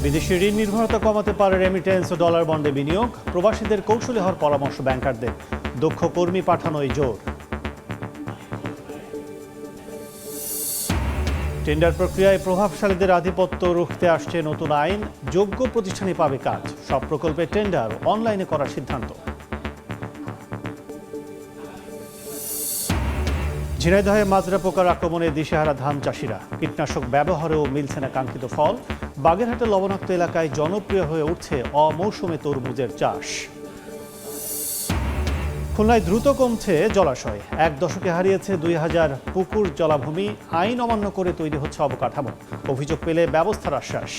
বিদেশি ঋণ নির্ভরতা কমাতে পারে রেমিটেন্স ও ডলার বন্ডে বিনিয়োগ। প্রবাসীদের কৌশলী হওয়ার পরামর্শ ব্যাংকারদের। দক্ষ কর্মী পাঠানোই জোর। টেন্ডার প্রক্রিয়ায় প্রভাবশালীদের আধিপত্য রুখতে আসছে নতুন আইন। যোগ্য প্রতিষ্ঠানই পাবে কাজ। সব প্রকল্পের টেন্ডার অনলাইনে করার সিদ্ধান্ত। ঝিনাইদহে মাজরা পোকার আক্রমণে দিশেহারা ধান চাষিরা। কীটনাশক ব্যবহারেও মিলছে না কাঙ্ক্ষিত ফল। বাগেরহাটের লবণাক্ত এলাকায় জনপ্রিয় হয়ে উঠছে অমৌসুমে তরমুজের চাষ। খুলনায় দ্রুত কমছে জলাশয়। এক দশকে হারিয়েছে 2000 পুকুর জলাভূমি। আইন অমান্য করে তৈরি হচ্ছে অবকাঠামো। অভিযোগ পেলে ব্যবস্থার আশ্বাস।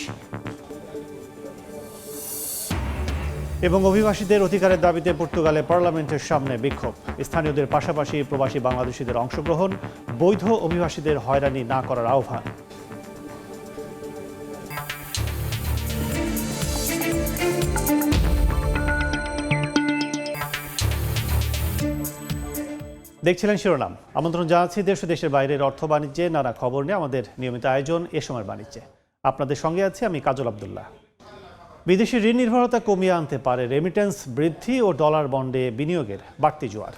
এবং অভিবাসীদের অধিকারের দাবিতে পর্তুগালে পার্লামেন্টের সামনে বিক্ষোভ। স্থানীয়দের পাশাপাশি প্রবাসী বাংলাদেশিদের অংশগ্রহণ। বৈধ অভিবাসীদের হয়রানি না করার আহ্বান। দেখছিলেন শিরোনাম। আমন্ত্রণ জানাচ্ছি দেশ ও দেশের বাইরের অর্থ বাণিজ্যে নানা খবর নিয়ে আমাদের নিয়মিত আয়োজন এ সময়ের বাণিজ্যে। আপনাদের সঙ্গে আছি আমি কাজল আব্দুল্লাহ। বিদেশি ঋণ নির্ভরতা কমিয়ে আনতে পারে রেমিটেন্স বৃদ্ধি ও ডলার বন্ডে বিনিয়োগের বাড়তি জোয়ার।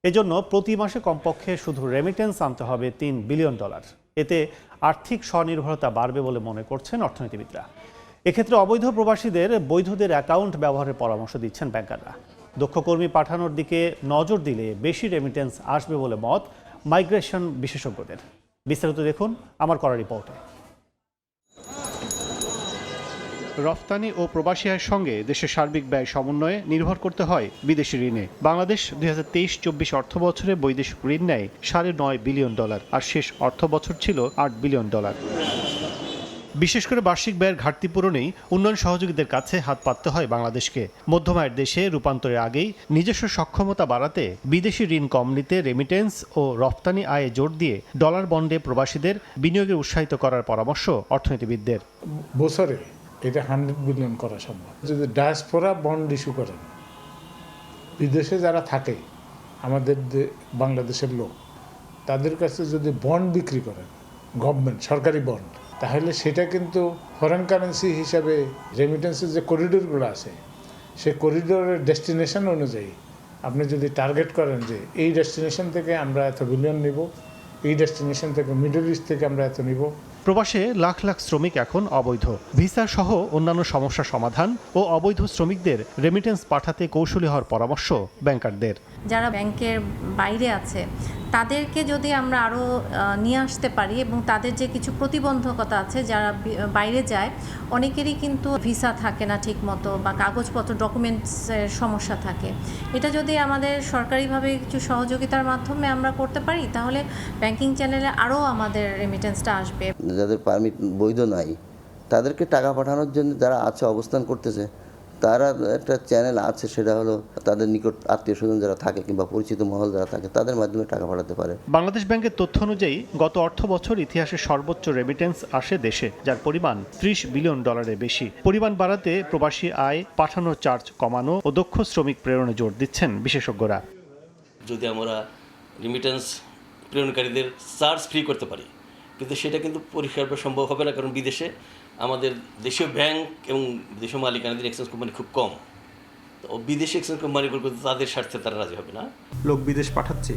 এজন্য প্রতি মাসে কমপক্ষে শুধু রেমিটেন্স আনতে হবে $3 বিলিয়ন। এতে আর্থিক স্বনির্ভরতা বাড়বে বলে মনে করছেন অর্থনীতিবিদরা। এক্ষেত্রে অবৈধ প্রবাসীদের বৈধদের অ্যাকাউন্ট ব্যবহারের পরামর্শ দিচ্ছেন ব্যাংকাররা। দক্ষ কর্মী পাঠানোর দিকে নজর দিলে বেশি রেমিটেন্স আসবে বলে মত মাইগ্রেশন বিশেষজ্ঞদের। বিস্তারিত দেখুন আমার করা রিপোর্টে। রফতানি ও প্রবাসী আয়ের সঙ্গে দেশের সার্বিক ব্যয় সমন্বয়ে নির্ভর করতে হয় বিদেশি ঋণে। বাংলাদেশ 2023-24 অর্থ বছরে বৈদেশিক ঋণ নেয় $9.5 বিলিয়ন, আর শেষ অর্থ বছর ছিল $8 বিলিয়ন। বিশেষ করে বার্ষিক ব্যয়ের ঘাটতি পূরণেই উন্নয়ন সহযোগীদের কাছে হাত পাততে হয় বাংলাদেশকে। মধ্যম আয়ের দেশে রূপান্তরের আগেই নিজস্ব সক্ষমতা বাড়াতে বিদেশি ঋণ কম নিতে রেমিটেন্স ও রফতানি আয়ে জোর দিয়ে ডলার বন্ডে প্রবাসীদের বিনিয়োগে উৎসাহিত করার পরামর্শ অর্থনীতিবিদদের। বছরে এটা 100 বিলিয়ন করা সম্ভব যদি ডায়াসপোরা বন্ড ইস্যু করেন। বিদেশে যারা থাকে আমাদের বাংলাদেশের লোক, তাদের কাছে যদি বন্ড বিক্রি করেন, গভর্নমেন্ট সরকারি বন্ড, তাহলে সেটা কিন্তু ফরেন কারেন্সি হিসাবে রেমিটেন্সের যে করিডোরগুলো আছে সেই করিডোরের ডেস্টিনেশন অনুযায়ী আপনি যদি টার্গেট করেন যে এই ডেস্টিনেশন থেকে আমরা এত বিলিয়ন নিব, এই ডেস্টিনেশন থেকে মিডল ইস্ট থেকে আমরা এত নিব। প্রবাসে লাখ লাখ শ্রমিক এখন অবৈধ। ভিসা সহ অন্যান্য সমস্যা সমাধান ও অবৈধ শ্রমিকদের রেমিটেন্স পাঠাতে কৌশলী হওয়ার পরামর্শ ব্যাংকারদের। যারা ব্যাংকের বাইরে আছে তাদেরকে যদি আমরা আরও নিয়ে আসতে পারি এবং তাদের যে কিছু প্রতিবন্ধকতা আছে, যারা বাইরে যায় অনেকেরই কিন্তু ভিসা থাকে না ঠিক মতো বা কাগজপত্র ডকুমেন্টসের সমস্যা থাকে, এটা যদি আমাদের সরকারিভাবে কিছু সহযোগিতার মাধ্যমে আমরা করতে পারি তাহলে ব্যাংকিং চ্যানেলে আরও আমাদের রেমিটেন্সটা আসবে। যাদের পারমিট বৈধ নাই তাদেরকে টাকা পাঠানোর জন্য যারা আছে অবস্থান করতেছে, তারা একটা চ্যানেল আছে, সেটা হলো তাদের নিকট আত্মীয় স্বজন যারা থাকে কিংবা পরিচিত মহল যারা থাকে তাদের মাধ্যমে টাকা পাঠাতে পারে। বাংলাদেশ ব্যাংকের তথ্য অনুযায়ী গত অর্থ বছর ইতিহাসে সর্বোচ্চ রেমিটেন্স আসে দেশে, যার পরিমাণ $30 বিলিয়ন বেশি। পরিমাণ বাড়াতে প্রবাসী আয়, পাঠানোর চার্জ কমানো ও দক্ষ শ্রমিক প্রেরণে জোর দিচ্ছেন বিশেষজ্ঞরা। যদি আমরা রেমিটেন্স প্রেরণকারীদের চার্জ ফ্রি করতে পারি, কিন্তু সেটা কিন্তু পরিষ্কারভাবে সম্ভব হবে না, কারণ বিদেশে আমাদের দেশীয় ব্যাংক এবং দেশীয় মালিকানাধীন এক্সচেঞ্জ কোম্পানি খুব কম। তো বিদেশি এক্সচেঞ্জ কোম্পানিগুলো তাদের স্বার্থে তারা রাজি হবে না। লোক বিদেশ পাঠাচ্ছে,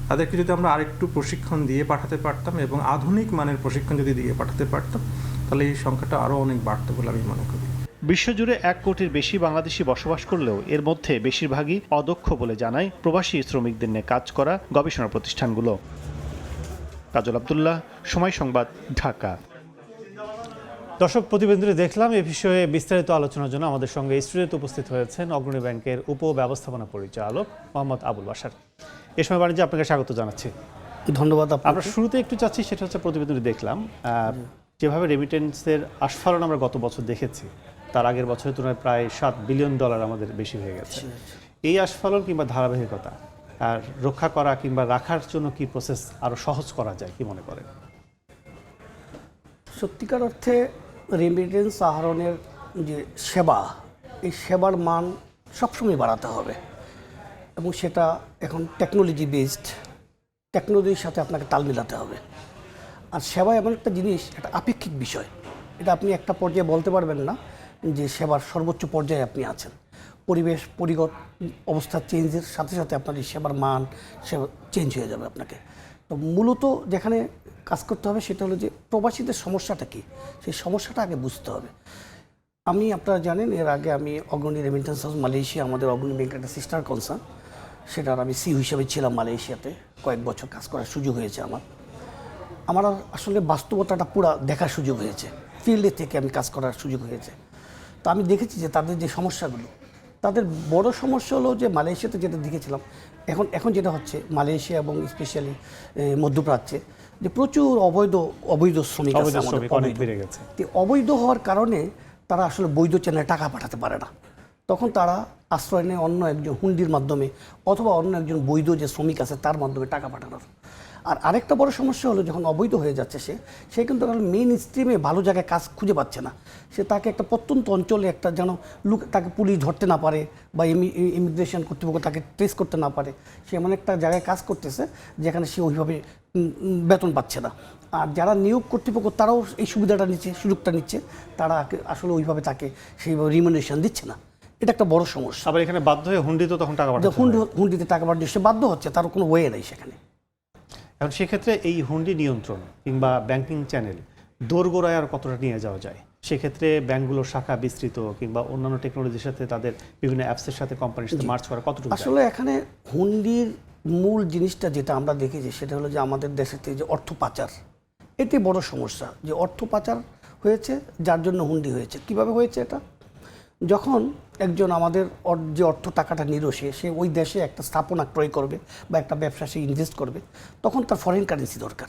তাদেরকে যদি আমরা আরেকটু প্রশিক্ষণ দিয়ে পাঠাতে পারতাম এবং আধুনিক মানের প্রশিক্ষণ যদি দিয়ে পাঠাতে পারতাম, তাহলে এই সংখ্যাটা আরও অনেক বাড়তে বলে আমি মনে করি। বিশ্বজুড়ে 1 কোটির বেশি বাংলাদেশি বসবাস করলেও এর মধ্যে বেশিরভাগই অদক্ষ বলে জানায় প্রবাসী শ্রমিকদের নিয়ে কাজ করা গবেষণা প্রতিষ্ঠানগুলো। কাজল আব্দুল্লাহ, সময় সংবাদ, ঢাকা। দর্শক, প্রতিবেদনে দেখলাম এ বিষয়ে বিস্তারিত আলোচনার জন্য আমাদের সঙ্গে স্টুডিওতে উপস্থিত হয়েছেন অগ্রণী ব্যাংকের উপব্যবস্থাপনা পরিচালক মোহাম্মদ আবুল বাশার। এ সময় বাণিজ্যে আপনাকে স্বাগত জানাচ্ছি। ধন্যবাদ। আমরা শুরুতে একটু চাচ্ছি, সেটা হচ্ছে প্রতিবেদনে দেখলাম যেভাবে রেমিটেন্সের আস্ফালন আমরা গত বছর দেখেছি, তার আগের বছরের তুলনায় প্রায় $7 বিলিয়ন আমাদের বেশি হয়ে গেছে। এই আস্ফালন কিংবা ধারাবাহিকতা আর রক্ষা করা কিংবা রাখার জন্য কি প্রসেস আরও সহজ করা যায়, কি মনে করেন? সত্যিকার অর্থে রেমিটেন্স আহরণের যে সেবা, এই সেবার মান সবসময় বাড়াতে হবে এবং সেটা এখন টেকনোলজি বেসড, টেকনোলজির সাথে আপনাকে তাল মিলাতে হবে। আর সেবা এমন একটা জিনিস, একটা আপেক্ষিক বিষয়, এটা আপনি একটা পর্যায়ে বলতে পারবেন না যে সেবার সর্বোচ্চ পর্যায়ে আপনি আছেন। পরিবেশ পরিগত অবস্থা চেঞ্জের সাথে সাথে আপনার এই সেবার মান সেবা চেঞ্জ হয়ে যাবে আপনাকে। তো মূলত যেখানে কাজ করতে হবে সেটা হলো যে প্রবাসীদের সমস্যাটা কী, সেই সমস্যাটা আগে বুঝতে হবে। আপনারা জানেন এর আগে আমি অগ্রণী রেমিটেন্স হাউস মালয়েশিয়া, আমাদের অগ্রণী ব্যাংকের একটা সিস্টার কনসার্ন, সেটার আমি সিইও হিসেবে ছিলাম মালয়েশিয়াতে, কয়েক বছর কাজ করার সুযোগ হয়েছে আমার আসলে বাস্তবতাটা পুরো দেখার সুযোগ হয়েছে, ফিল্ডে থেকে আমি কাজ করার সুযোগ হয়েছে। তো আমি দেখেছি যে তাদের যে সমস্যাগুলো, তাদের বড় সমস্যা হলো যে মালয়েশিয়াতে যেটা দেখেছিলাম, এখন যেটা হচ্ছে মালয়েশিয়া এবং স্পেশালি মধ্যপ্রাচ্যে যে প্রচুর অবৈধ শ্রমিক আছে আমাদের, অনেক বেড়ে গেছে। তো অবৈধ হওয়ার কারণে তারা আসলে বৈধ চ্যানেলে টাকা পাঠাতে পারে না। তখন তারা আশ্রয় নেয় অন্য একজন হুন্ডির মাধ্যমে অথবা অন্য একজন বৈধ যে শ্রমিক আছে তার মাধ্যমে টাকা পাঠানোর। আর আরেকটা বড় সমস্যা হলো যখন অবৈধ হয়ে যাচ্ছে সে কিন্তু মেইন স্ট্রিমে ভালো জায়গায় কাজ খুঁজে পাচ্ছে না। সে তাকে একটা প্রত্যন্ত অঞ্চলে একটা যেন তাকে পুলিশ ধরতে না পারে বা ইমিগ্রেশন কর্তৃপক্ষ তাকে ট্রেস করতে না পারে, সে এমন একটা জায়গায় কাজ করতেছে যেখানে সে ওইভাবে বেতন পাচ্ছে না। আর যারা নিয়োগ কর্তৃপক্ষ তারাও এই সুবিধাটা নিচ্ছে, সুযোগটা নিচ্ছে, তারা আসলে ওইভাবে তাকে সেইভাবে রিমিউনারেশন দিচ্ছে না। এটা একটা বড় সমস্যা। আবার এখানে বাধ্য হয়ে হুন্ডি তো তখন টাকা পাঠাতে হয়। হুন্ডিতে টাকা পাঠাতে সে বাধ্য হচ্ছে, তার কোনো ওয়ে নেই সেখানে। এখন সেক্ষেত্রে এই হুন্ডি নিয়ন্ত্রণ কিংবা ব্যাংকিং চ্যানেল দোরগোড়ায় আর কতটা নিয়ে যাওয়া যায়? সেক্ষেত্রে ব্যাংকগুলোর শাখা বিস্তৃত কিংবা অন্যান্য টেকনোলজির সাথে তাদের বিভিন্ন অ্যাপসের সাথে কোম্পানির সাথে মার্চ করা কতটুকু? আসলে এখানে হুন্ডির মূল জিনিসটা যেটা আমরা দেখেছি সেটা হলো যে আমাদের দেশের থেকে যে অর্থ পাচার, এটি বড় সমস্যা। যে অর্থ পাচার হয়েছে যার জন্য হুন্ডি হয়েছে। কিভাবে হয়েছে এটা? যখন একজন আমাদের যে অর্থ টাকাটা নিল সে ওই দেশে একটা স্থাপনা ক্রয় করবে বা একটা ব্যবসা সে ইনভেস্ট করবে, তখন তার ফরেন কারেন্সি দরকার।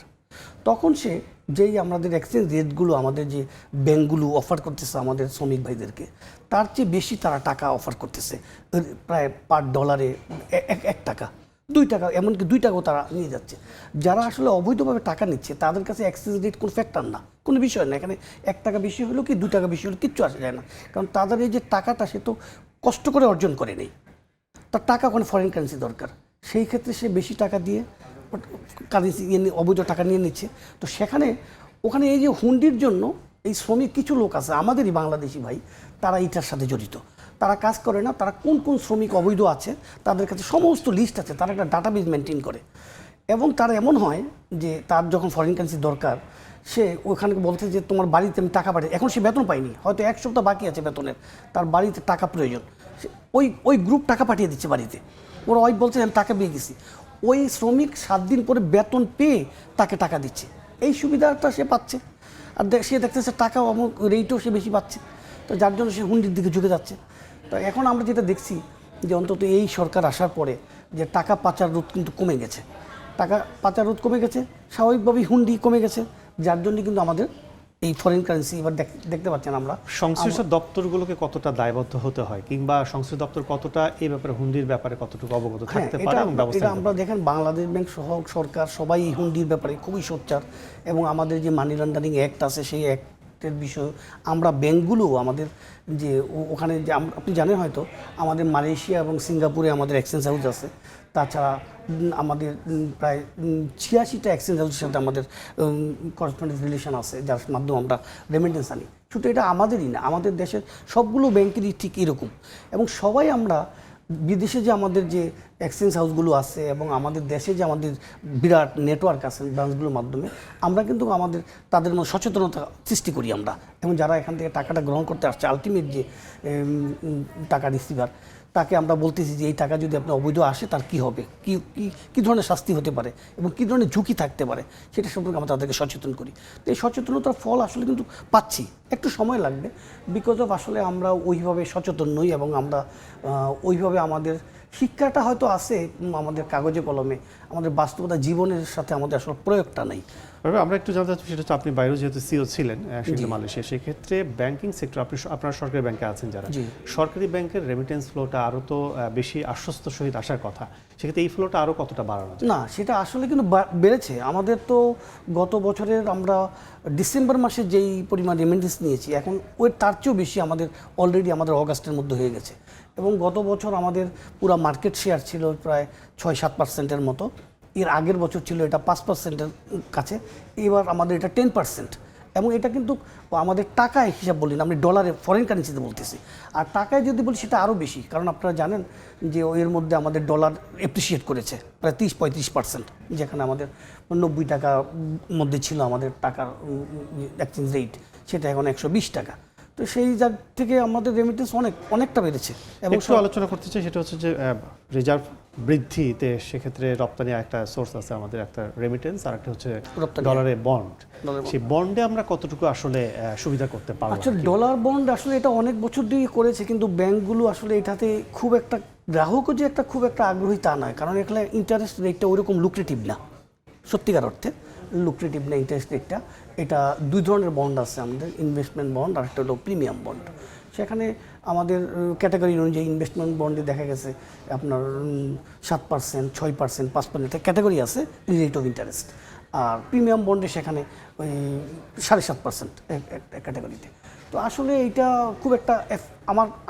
তখন সে যেই আমাদের এক্সচেঞ্জ রেটগুলো আমাদের যে ব্যাঙ্কগুলো অফার করতেছে আমাদের শ্রমিক ভাইদেরকে, তার চেয়ে বেশি তারা টাকা অফার করতেছে, প্রায় পার ডলারে 1 টাকা 2 টাকা, এমনকি 2 টাকাও তারা নিয়ে যাচ্ছে। যারা আসলে অবৈধভাবে টাকা নিচ্ছে তাদের কাছে এক্সচেঞ্জ রেট কোনো ফ্যাক্টর না, কোনো বিষয় না। এখানে 1 টাকা বেশি হলো কি 2 টাকা বেশি হলো কিচ্ছু আসে যায় না, কারণ তাদের এই যে টাকাটা সে তো কষ্ট করে অর্জন করে নেই, তার টাকা ওখানে ফরেন কারেন্সি দরকার। সেই ক্ষেত্রে সে বেশি টাকা দিয়ে কারেন্সি অবৈধ টাকা নিয়ে নিচ্ছে। তো ওখানে এই যে হুন্ডির জন্য এই শ্রমিক কিছু লোক আছে আমাদেরই বাংলাদেশি ভাই, তারা এইটার সাথে জড়িত। তারা কাজ করে না, তারা কোন কোন শ্রমিক অবৈধ আছে তাদের কাছে সমস্ত লিস্ট আছে, তারা একটা ডাটাবেজ মেনটেন করে। এবং তার এমন হয় যে তার যখন ফরেন কারেন্সি দরকার, সে ওখানে বলতে যে তোমার বাড়িতে আমি টাকা পাঠাই, এখন সে বেতন পায়নি, হয়তো 1 সপ্তাহ বাকি আছে বেতনের, তার বাড়িতে টাকা প্রয়োজন, ওই গ্রুপ টাকা পাঠিয়ে দিচ্ছে বাড়িতে। ওরা ওই বলছে আমি টাকা পেয়ে গেছি, ওই শ্রমিক 7 দিন পরে বেতন পেয়ে তাকে টাকা দিচ্ছে। এই সুবিধাটা সে পাচ্ছে, আর সে দেখতেছে টাকা অমুক রেটও সে বেশি পাচ্ছে, তো যার জন্য সে হুন্ডির দিকে ঝুঁকে যাচ্ছে। তো এখন আমরা যেটা দেখছি যে অন্তত এই সরকার আসার পরে যে টাকা পাচার রোধ কিন্তু কমে গেছে, টাকা পাচার রোধ কমে গেছে, স্বাভাবিকভাবেই হুন্ডি কমে গেছে, যার জন্য কিন্তু আমাদের এই ফরেন কারেন্সি এবার দেখতে পাচ্ছেন আমরা। সংশ্লিষ্ট দপ্তরগুলোকে কতটা দায়বদ্ধ হতে হয় কিংবা সংশ্লিষ্ট দপ্তর কতটা এই ব্যাপারে হুন্ডির ব্যাপারে কতটুকু অবগত থাকতে পারে এবং ব্যবস্থা? এটা আমরা দেখেন বাংলাদেশ ব্যাংক সহ সরকার সবাই এই হুন্ডির ব্যাপারে খুবই সোচ্চার, এবং আমাদের যে মানি লন্ডারিং অ্যাক্ট আছে সেই অ্যাক্টের বিষয়ে আমরা ব্যাংকগুলো আমাদের যে ওখানে যে আপনি জানেন হয়তো আমাদের মালয়েশিয়া এবং সিঙ্গাপুরে আমাদের এক্সচেঞ্জ হাউস আছে, তাছাড়া আমাদের প্রায় 86টা এক্সচেঞ্জ হাউসের সাথে আমাদের করেসপন্ডেন্স রিলেশন আছে, যার মাধ্যমে আমরা রেমিটেন্স আনি। শুধু এটা আমাদেরই না, আমাদের দেশের সবগুলো ব্যাংকেরই ঠিক এরকম। এবং সবাই আমরা বিদেশে যে আমাদের যে এক্সচেঞ্জ হাউসগুলো আছে এবং আমাদের দেশে যে আমাদের বিরাট নেটওয়ার্ক আছে ব্রাঞ্চগুলোর মাধ্যমে আমরা কিন্তু তাদের মধ্যে সচেতনতা সৃষ্টি করি আমরা। এবং যারা এখান থেকে টাকাটা গ্রহণ করতে আসছে, আলটিমেট যে টাকা রিসিভার, তাকে আমরা বলতেছি যে এই টাকা যদি আপনি অবৈধ আসে তার কী হবে, কী ধরনের শাস্তি হতে পারে এবং কী ধরনের ঝুঁকি থাকতে পারে সেটা সম্পর্কে আমরা তাদেরকে সচেতন করি। তো এই সচেতনতার ফল আসলে কিন্তু পাচ্ছি, একটু সময় লাগবে, বিকজ অফ আসলে আমরা ওইভাবে সচেতন নই এবং আমরা ওইভাবে আমাদের শিক্ষাটা হয়তো আছে আমাদের কাগজে কলমে, আমাদের বাস্তবতা জীবনের সাথে আমাদের আসলে প্রয়োগটা নেই। আমরা একটু জানতে চাচ্ছি, সেটা হচ্ছে আপনি বাইরেও যেহেতু সিও ছিলেন মালয়েশিয়া, সেক্ষেত্রে ব্যাংকিং সেক্টর আপনার সরকারি ব্যাংকে আছেন যারা, সরকারি ব্যাংকের রেমিটেন্স ফ্লোটা আরও তো বেশি আশ্বস্ত সহিত আসার কথা, সেক্ষেত্রে এই ফ্লোটা আরও কতটা বাড়ানো যায়? না, সেটা আসলে কিন্তু বেড়েছে। আমাদের তো গত বছরের আমরা ডিসেম্বর মাসে যেই পরিমাণ রেমিটেন্স নিয়েছি, এখন তার চেয়েও বেশি আমাদের অলরেডি আমাদের অগাস্টের মধ্যে হয়ে গেছে। এবং গত বছর আমাদের পুরো মার্কেট শেয়ার ছিল প্রায় 6-7% মতো, এর আগের বছর ছিল এটা 5%-এর কাছে, এবার আমাদের এটা 10%। এবং এটা কিন্তু আমাদের টাকায় হিসাব বলি না, আমি ডলারে ফরেন কারেন্সিতে বলতেছি। আর টাকায় যদি বলি সেটা আরও বেশি, কারণ আপনারা জানেন যে এর মধ্যে আমাদের ডলার অ্যাপ্রিসিয়েট করেছে প্রায় 30-35%, যেখানে আমাদের 90 টাকার মধ্যে ছিল আমাদের টাকার এক্সচেঞ্জ রেট, সেটা এখন 120 টাকা। তো সেই জায়গা থেকে আমাদের রেমিটেন্স অনেকটা বেড়েছে। এবং একটু আলোচনা করতে চাই, সেটা হচ্ছে যে রিজার্ভ বৃদ্ধিতে সেক্ষেত্রে রপ্তানি একটা সোর্স আছে আমাদের, একটা রেমিটেন্স, আর একটা হচ্ছে রপ্তানি। ডলারে বন্ড। সেই বন্ডে আমরা কতটুকু আসলে সুবিধা করতে পারবো? আচ্ছা, ডলার বন্ড আসলে এটা অনেক বছর দিয়ে করেছে, কিন্তু ব্যাংকগুলো আসলে এটাতে খুব একটা, গ্রাহকও যে একটা খুব একটা আগ্রহী তা নয়, কারণ এখানে ইন্টারেস্ট রেটটা ওইরকম লুক্রেটিভ না, সত্যিকার অর্থে লুক্রেটিভ না ইন্টারেস্ট রেটটা। এটা দুই ধরনের বন্ড আছে আমাদের, ইনভেস্টমেন্ট বন্ড আর একটা হলো প্রিমিয়াম বন্ড। সেখানে আমাদের ক্যাটাগরি অনুযায়ী ইনভেস্টমেন্ট বন্ডে দেখা গেছে আপনার 7%, 6%, 5% ক্যাটাগরি আছে রেট অফ ইন্টারেস্ট। আর প্রিমিয়াম বন্ডে সেখানে ওই 7.5% ক্যাটাগরিতে। তো আসলে এইটা খুব একটা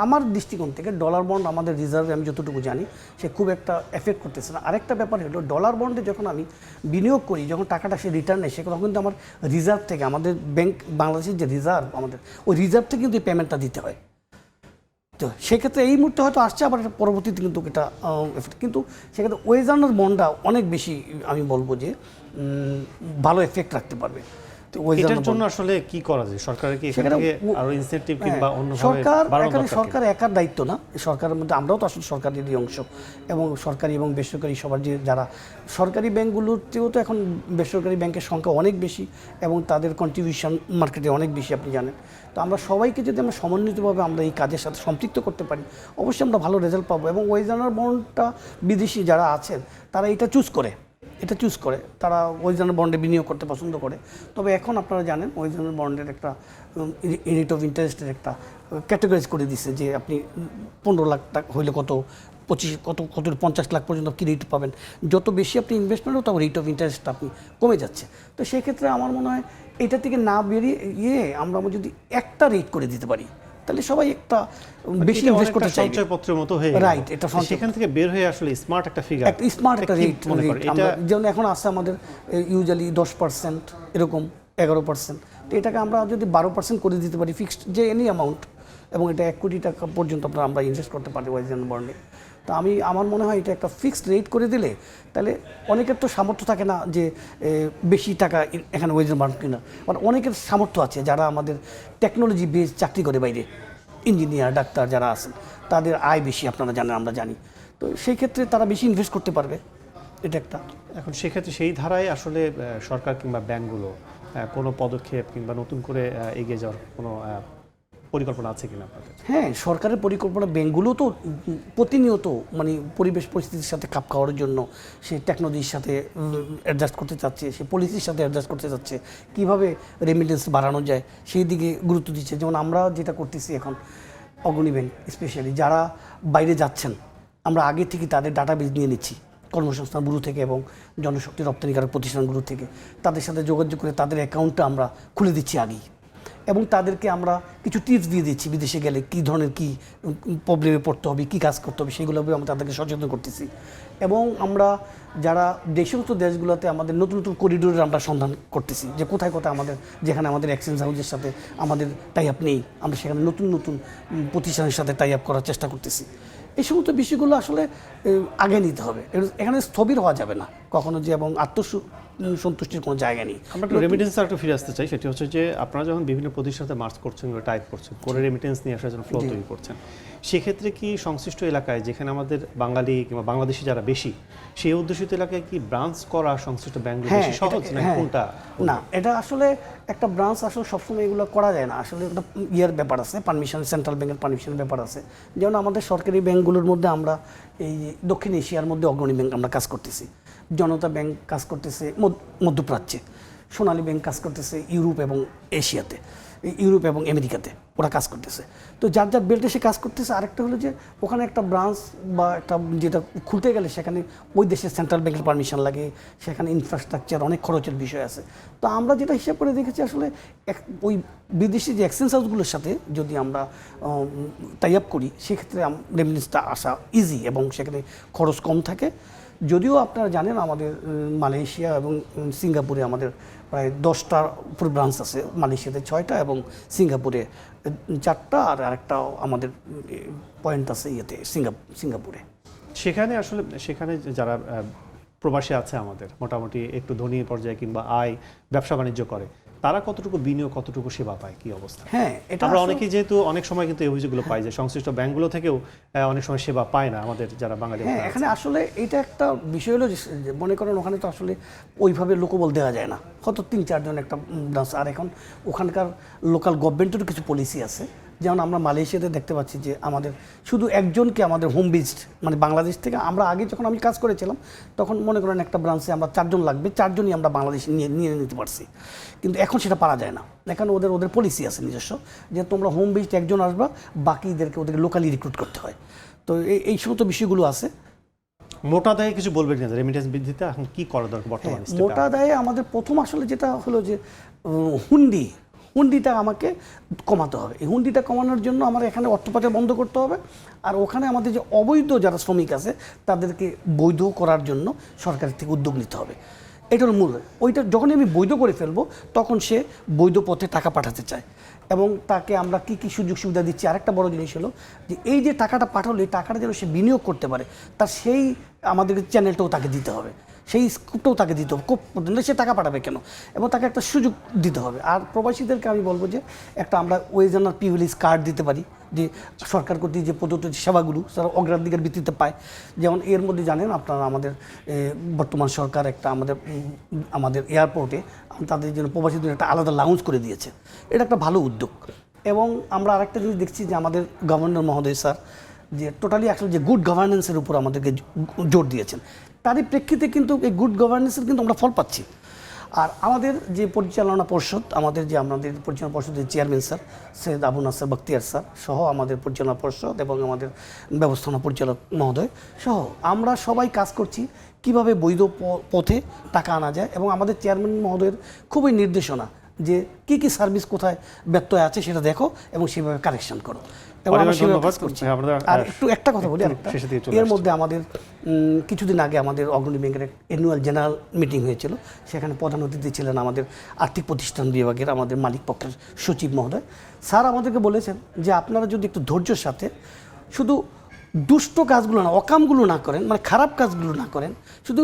আমার দৃষ্টিকোণ থেকে ডলার বন্ড আমাদের রিজার্ভে আমি যতটুকু জানি সে খুব একটা এফেক্ট করতেছে না। আরেকটা ব্যাপার হলো ডলার বন্ডে যখন আমি বিনিয়োগ করি, যখন টাকাটা সে রিটার্ন নেয়, সেখানে কিন্তু আমার রিজার্ভ থেকে, আমাদের ব্যাংক বাংলাদেশের যে রিজার্ভ আমাদের, ওই রিজার্ভ থেকে কিন্তু এই পেমেন্টটা দিতে হয়। তো সেক্ষেত্রে এই মুহূর্তে হয়তো আসছে, আবার পরবর্তীতে কিন্তু এটা কিন্তু সেক্ষেত্রে ওয়েজার্নার বন্ডটা অনেক বেশি আমি বলবো যে ভালো এফেক্ট রাখতে পারবে। তো এটার জন্য আসলে কি করা যায়? সরকারের কি এখান থেকে আরো ইনসেনটিভ কিংবা অন্যভাবে বাড়ানো দরকার? সরকার একার দায়িত্ব না, সরকারের মধ্যে আমরাও তো আসলে সরকারেরই অংশ, এবং সরকারি এবং বেসরকারি সবার যে যারা সরকারি ব্যাংকগুলোতেও তো এখন বেসরকারি ব্যাংকের সংখ্যা অনেক বেশি এবং তাদের কন্ট্রিবিউশন মার্কেটে অনেক বেশি, আপনি জানেন। তো আমরা সবাইকে যদি আমরা সমন্বিতভাবে আমরা এই কাজের সাথে সম্পৃক্ত করতে পারি, অবশ্যই আমরা ভালো রেজাল্ট পাবো। এবং ওয়েজার্নার বন্ডটা বিদেশি যারা আছেন তারা এটা চুজ করে, তারা ওয়েজার্নার বন্ডে বিনিয়োগ করতে পছন্দ করে। তবে এখন আপনারা জানেন ওয়েজার্নার বন্ডের একটা রেট অফ ইন্টারেস্টের একটা ক্যাটাগরাইজ করে দিচ্ছে, যে আপনি 15 লাখ টাকা হইলে কত, 25 কত 50 লাখ পর্যন্ত কি রেট পাবেন। যত বেশি আপনি ইনভেস্টমেন্ট তত রেট অফ ইন্টারেস্টটা আপনি কমে যাচ্ছে। তো সেই ক্ষেত্রে আমার মনে হয় এটা থেকে না বেরিয়ে আমরা যদি একটা রেট করে দিতে পারি, তাহলে সবাই একটা বেশি ইনভেস্ট করতে চাইবে। সঞ্চয়পত্রের মতো হয়ে রাইট, এটা সেখান থেকে বের হয়ে আসলে স্মার্ট একটা ফিগার, একটা স্মার্ট একটা রেট আমরা যেমন এখন আসছে আমাদের ইউজুয়ালি 10%, এরকম 11%। তো এটাকে আমরা যদি 12% করে দিতে পারি ফিক্সড, যে এনি অ্যামাউন্ট, এবং এটা 1 কোটি টাকা পর্যন্ত আমরা ইনভেস্ট করতে পারি ওয়েজার্নার বন্ডে। তো আমার মনে হয় এটা একটা ফিক্সড রেট করে দিলে, তাহলে অনেকের তো সামর্থ্য থাকে না যে বেশি টাকা এখানে ওয়েজার্নার বন্ড কিনা, বাট অনেকের সামর্থ্য আছে যারা আমাদের টেকনোলজি বেস চাকরি করে বাইরে, ইঞ্জিনিয়ার, ডাক্তার যারা আছেন, তাদের আয় বেশি, আপনারা জানেন, আমরা জানি। তো সেই ক্ষেত্রে তারা বেশি ইনভেস্ট করতে পারবে, এটা একটা। এখন সেক্ষেত্রে সেই ধারায় আসলে সরকার কিংবা ব্যাংকগুলো কোনো পদক্ষেপ কিংবা নতুন করে এগিয়ে যাওয়ার কোনো পরিকল্পনা আছে কিনা আপনাদের? হ্যাঁ, সরকারের পরিকল্পনা, ব্যাংকগুলো তো প্রতিনিয়ত মানে পরিবেশ পরিস্থিতির সাথে খাপ খাওয়ার জন্য সে টেকনোলজির সাথে অ্যাডজাস্ট করতে চাচ্ছে, সে পলিসির সাথে অ্যাডজাস্ট করতে চাচ্ছে, কীভাবে রেমিটেন্স বাড়ানো যায় সেই দিকে গুরুত্ব দিচ্ছে। যেমন আমরা যেটা করতেছি এখন, অগ্রণী ব্যাংক স্পেশালি যারা বাইরে যাচ্ছেন, আমরা আগে থেকে তাদের ডাটাবেজ নিয়ে নিচ্ছি কর্মসংস্থান ব্যুরো থেকে এবং জনশক্তি রপ্তানিকারক প্রতিষ্ঠানগুলো থেকে, তাদের সাথে যোগাযোগ করে তাদের অ্যাকাউন্টটা আমরা খুলে দিচ্ছি আগেই, এবং তাদেরকে আমরা কিছু টিপস দিয়ে দিচ্ছি বিদেশে গেলে কী ধরনের কী প্রবলেমে পড়তে হবে, কী কাজ করতে হবে, সেগুলো আমরা তাদেরকে সচেতন করতেছি। এবং আমরা যারা দেশগত দেশগুলোতে আমাদের নতুন নতুন করিডোরের আমরা সন্ধান করতেছি, যে কোথায় কোথায় আমাদের, যেখানে আমাদের এক্সচেঞ্জ হাউসের সাথে আমাদের টাই আপ নেই, আমরা সেখানে নতুন নতুন প্রতিষ্ঠানের সাথে টাই আপ করার চেষ্টা করতেছি। এই সমস্ত বিষয়গুলো আসলে আগে নিতে হবে, এখানে স্থবির হওয়া যাবে না কখনো, যে এবং সন্তুষ্টির কোনো জায়গা নেই। আমরা একটু রেমিটেন্স আর একটু ফিরে আসতে চাই। সেটি হচ্ছে যে আপনারা যখন বিভিন্ন প্রতিষ্ঠানের সাথে মার্চ করছেন, টাইপ করছেন, করে রেমিটেন্স নিয়ে আসার জন্য ফ্লো তৈরি করছেন, সেক্ষেত্রে কি সংশ্লিষ্ট এলাকায় যেখানে আমাদের বাঙালি কিংবা বাংলাদেশি যারা বেশি, সেই অধ্যুষিত এলাকায় কি ব্রাঞ্চ করা সংশ্লিষ্ট ব্যাংকগুলো বেশি সহজ না কোনটা? না, এটা আসলে একটা ব্রাঞ্চ আসলে সবসময় এগুলো করা যায় না, আসলে একটা ইয়ার ব্যাপার আছে, পারমিশন, সেন্ট্রাল ব্যাংকের পারমিশনের ব্যাপার আছে। যেমন আমাদের সরকারি ব্যাংকগুলোর মধ্যে আমরা এই দক্ষিণ এশিয়ার মধ্যে অগ্রণী ব্যাংক আমরা কাজ করতেছি, জনতা ব্যাংক কাজ করতেছে মধ্যপ্রাচ্যে, সোনালী ব্যাংক কাজ করতেছে ইউরোপ এবং এশিয়াতে, ইউরোপ এবং আমেরিকাতে ওরা কাজ করতেছে। তো যার যার বেল্টে সে কাজ করতেছে। আরেকটা হলো যে ওখানে একটা ব্রাঞ্চ বা একটা যেটা খুলতে গেলে সেখানে ওই দেশের সেন্ট্রাল ব্যাংকের পারমিশন লাগে, সেখানে ইনফ্রাস্ট্রাকচার, অনেক খরচের বিষয় আছে। তো আমরা যেটা হিসাব করে দেখেছি আসলে ওই বিদেশি যে এক্সচেঞ্জ হাউসগুলোর সাথে যদি আমরা টাই আপ করি, সেক্ষেত্রে রেমিটেন্সটা আসা ইজি এবং সেখানে খরচ কম থাকে। যদিও আপনারা জানেন আমাদের মালয়েশিয়া এবং সিঙ্গাপুরে আমাদের প্রায় 10টার উপর ব্রাঞ্চ আছে, মালয়েশিয়াতে 6টা এবং সিঙ্গাপুরে 4টা, আর আরেকটা আমাদের পয়েন্ট আছে সিঙ্গাপুরে। সেখানে যারা প্রবাসী আছে আমাদের মোটামুটি একটু ধনী পর্যায়ে কিংবা আয় ব্যবসা বাণিজ্য করে, তারা কতটুকু বিনিয়োগ, কতটুকু সেবা পায়, কি অবস্থা? হ্যাঁ, এটা আমরা অনেকেই যেহেতু অনেক সময় কিন্তু এই অভিযোগগুলো পাই যে সংশ্লিষ্ট ব্যাংকগুলো থেকেও অনেক সময় সেবা পায় না আমাদের যারা বাঙালি। হ্যাঁ, এখানে আসলে এটা একটা বিষয় হলো যে মনে করেন ওখানে তো আসলে ওইভাবে লোকবল দেওয়া যায় না, হয়তো 3-4 জন একটা ব্রাঞ্চ। আর এখন ওখানকার লোকাল গভর্নমেন্টেরও কিছু পলিসি আছে, যেমন আমরা মালয়েশিয়াতে দেখতে পাচ্ছি যে আমাদের শুধু একজনকে আমাদের হোম বেসড, মানে বাংলাদেশ থেকে আমরা আগে যখন আমি কাজ করেছিলাম তখন মনে করেন একটা ব্রাঞ্চে আমরা 4 জন লাগবে, 4 জনই আমরা বাংলাদেশে নিয়ে নিতে পারছি, কিন্তু এখন সেটা পারা যায় না। এখন ওদের পলিসি আছে নিজস্ব, যে তোমরা হোম বেসড একজন আসবা, বাকিদেরকে ওদেরকে লোকালি রিক্রুট করতে হয়। তো এই সমস্ত বিষয়গুলো আছে। মোটা দায়ে কিছু বলবেন না রেমিটেন্স বৃদ্ধিতে এখন কি করা দরকার বর্তমানে? মোটা দায়ে আমাদের প্রথম আসলে যেটা হলো যে হুন্ডিটা আমাকে কমাতে হবে। এই হুন্ডিটা কমানোর জন্য আমার এখানে অর্থ পাচার বন্ধ করতে হবে, আর ওখানে আমাদের যে অবৈধ যারা শ্রমিক আছে তাদেরকে বৈধ করার জন্য সরকারের থেকে উদ্যোগ নিতে হবে। এটার মূল ওইটা যখনই আমি বৈধ করে ফেলবো তখন সে বৈধ পথে টাকা পাঠাতে চায়, এবং তাকে আমরা কি কি সুযোগ সুবিধা দিচ্ছি। আরেকটা বড় জিনিস হলো যে এই যে টাকাটা পাঠালো, এই টাকাটা যেন সে বিনিয়োগ করতে পারে, তার সেই আমাদের চ্যানেলটাও তাকে দিতে হবে, সেই স্কোপটাও তাকে দিতে হবে। সে টাকা পাঠাবে কেন, এবং তাকে একটা সুযোগ দিতে হবে। আর প্রবাসীদেরকে আমি বলবো যে একটা আমরা ওয়েজ অ্যান্ড প্রিভিলেজ কার্ড দিতে পারি, যে সরকার কর্তৃক যে প্রদত্ত সেবাগুলো তারা অগ্রাধিকার ভিত্তিতে পায়। যেমন এর মধ্যে জানেন আপনারা আমাদের বর্তমান সরকার একটা আমাদের এয়ারপোর্টে তাদের জন্য প্রবাসীদের একটা আলাদা লাউঞ্জ করে দিয়েছে, এটা একটা ভালো উদ্যোগ। এবং আমরা আরেকটা জিনিস দেখছি যে আমাদের গভর্নর মহোদয় স্যার যে টোটালি আসলে যে গুড গভর্নেন্সের উপর আমাদেরকে জোর দিয়েছেন, তারই প্রেক্ষিতে কিন্তু এই গুড গভর্নেন্সের কিন্তু আমরা ফল পাচ্ছি। আর আমাদের যে পরিচালনা পর্ষদ, আমাদের পরিচালনা পর্ষদের chairman sir Syed Abu Naser Bakhtiar sir সহ আমাদের পরিচালনা পর্ষদ এবং আমাদের ব্যবস্থাপনা পরিচালক মহোদয় সহ আমরা সবাই কাজ করছি কিভাবে বৈধ পথে টাকা আনা যায়, এবং আমাদের চেয়ারম্যান মহোদয়ের খুবই নির্দেশনা যে কি কি সার্ভিস কোথায় ব্যত্যয় আছে সেটা দেখো এবং সেভাবে কারেকশন করো। আর একটু একটা কথা বলি, এর মধ্যে আমাদের কিছুদিন আগে আমাদের অগ্রণী ব্যাংকের অ্যানুয়াল জেনারেল মিটিং হয়েছিল, সেখানে প্রধান অতিথি ছিলেন আমাদের আর্থিক প্রতিষ্ঠান বিভাগের আমাদের মালিক পক্ষের সচিব মহোদয়। স্যার আমাদেরকে বলেছেন যে আপনারা যদি একটু ধৈর্যের সাথে শুধু দুষ্ট কাজগুলো না, অকামগুলো না করেন, মানে খারাপ কাজগুলো না করেন, শুধু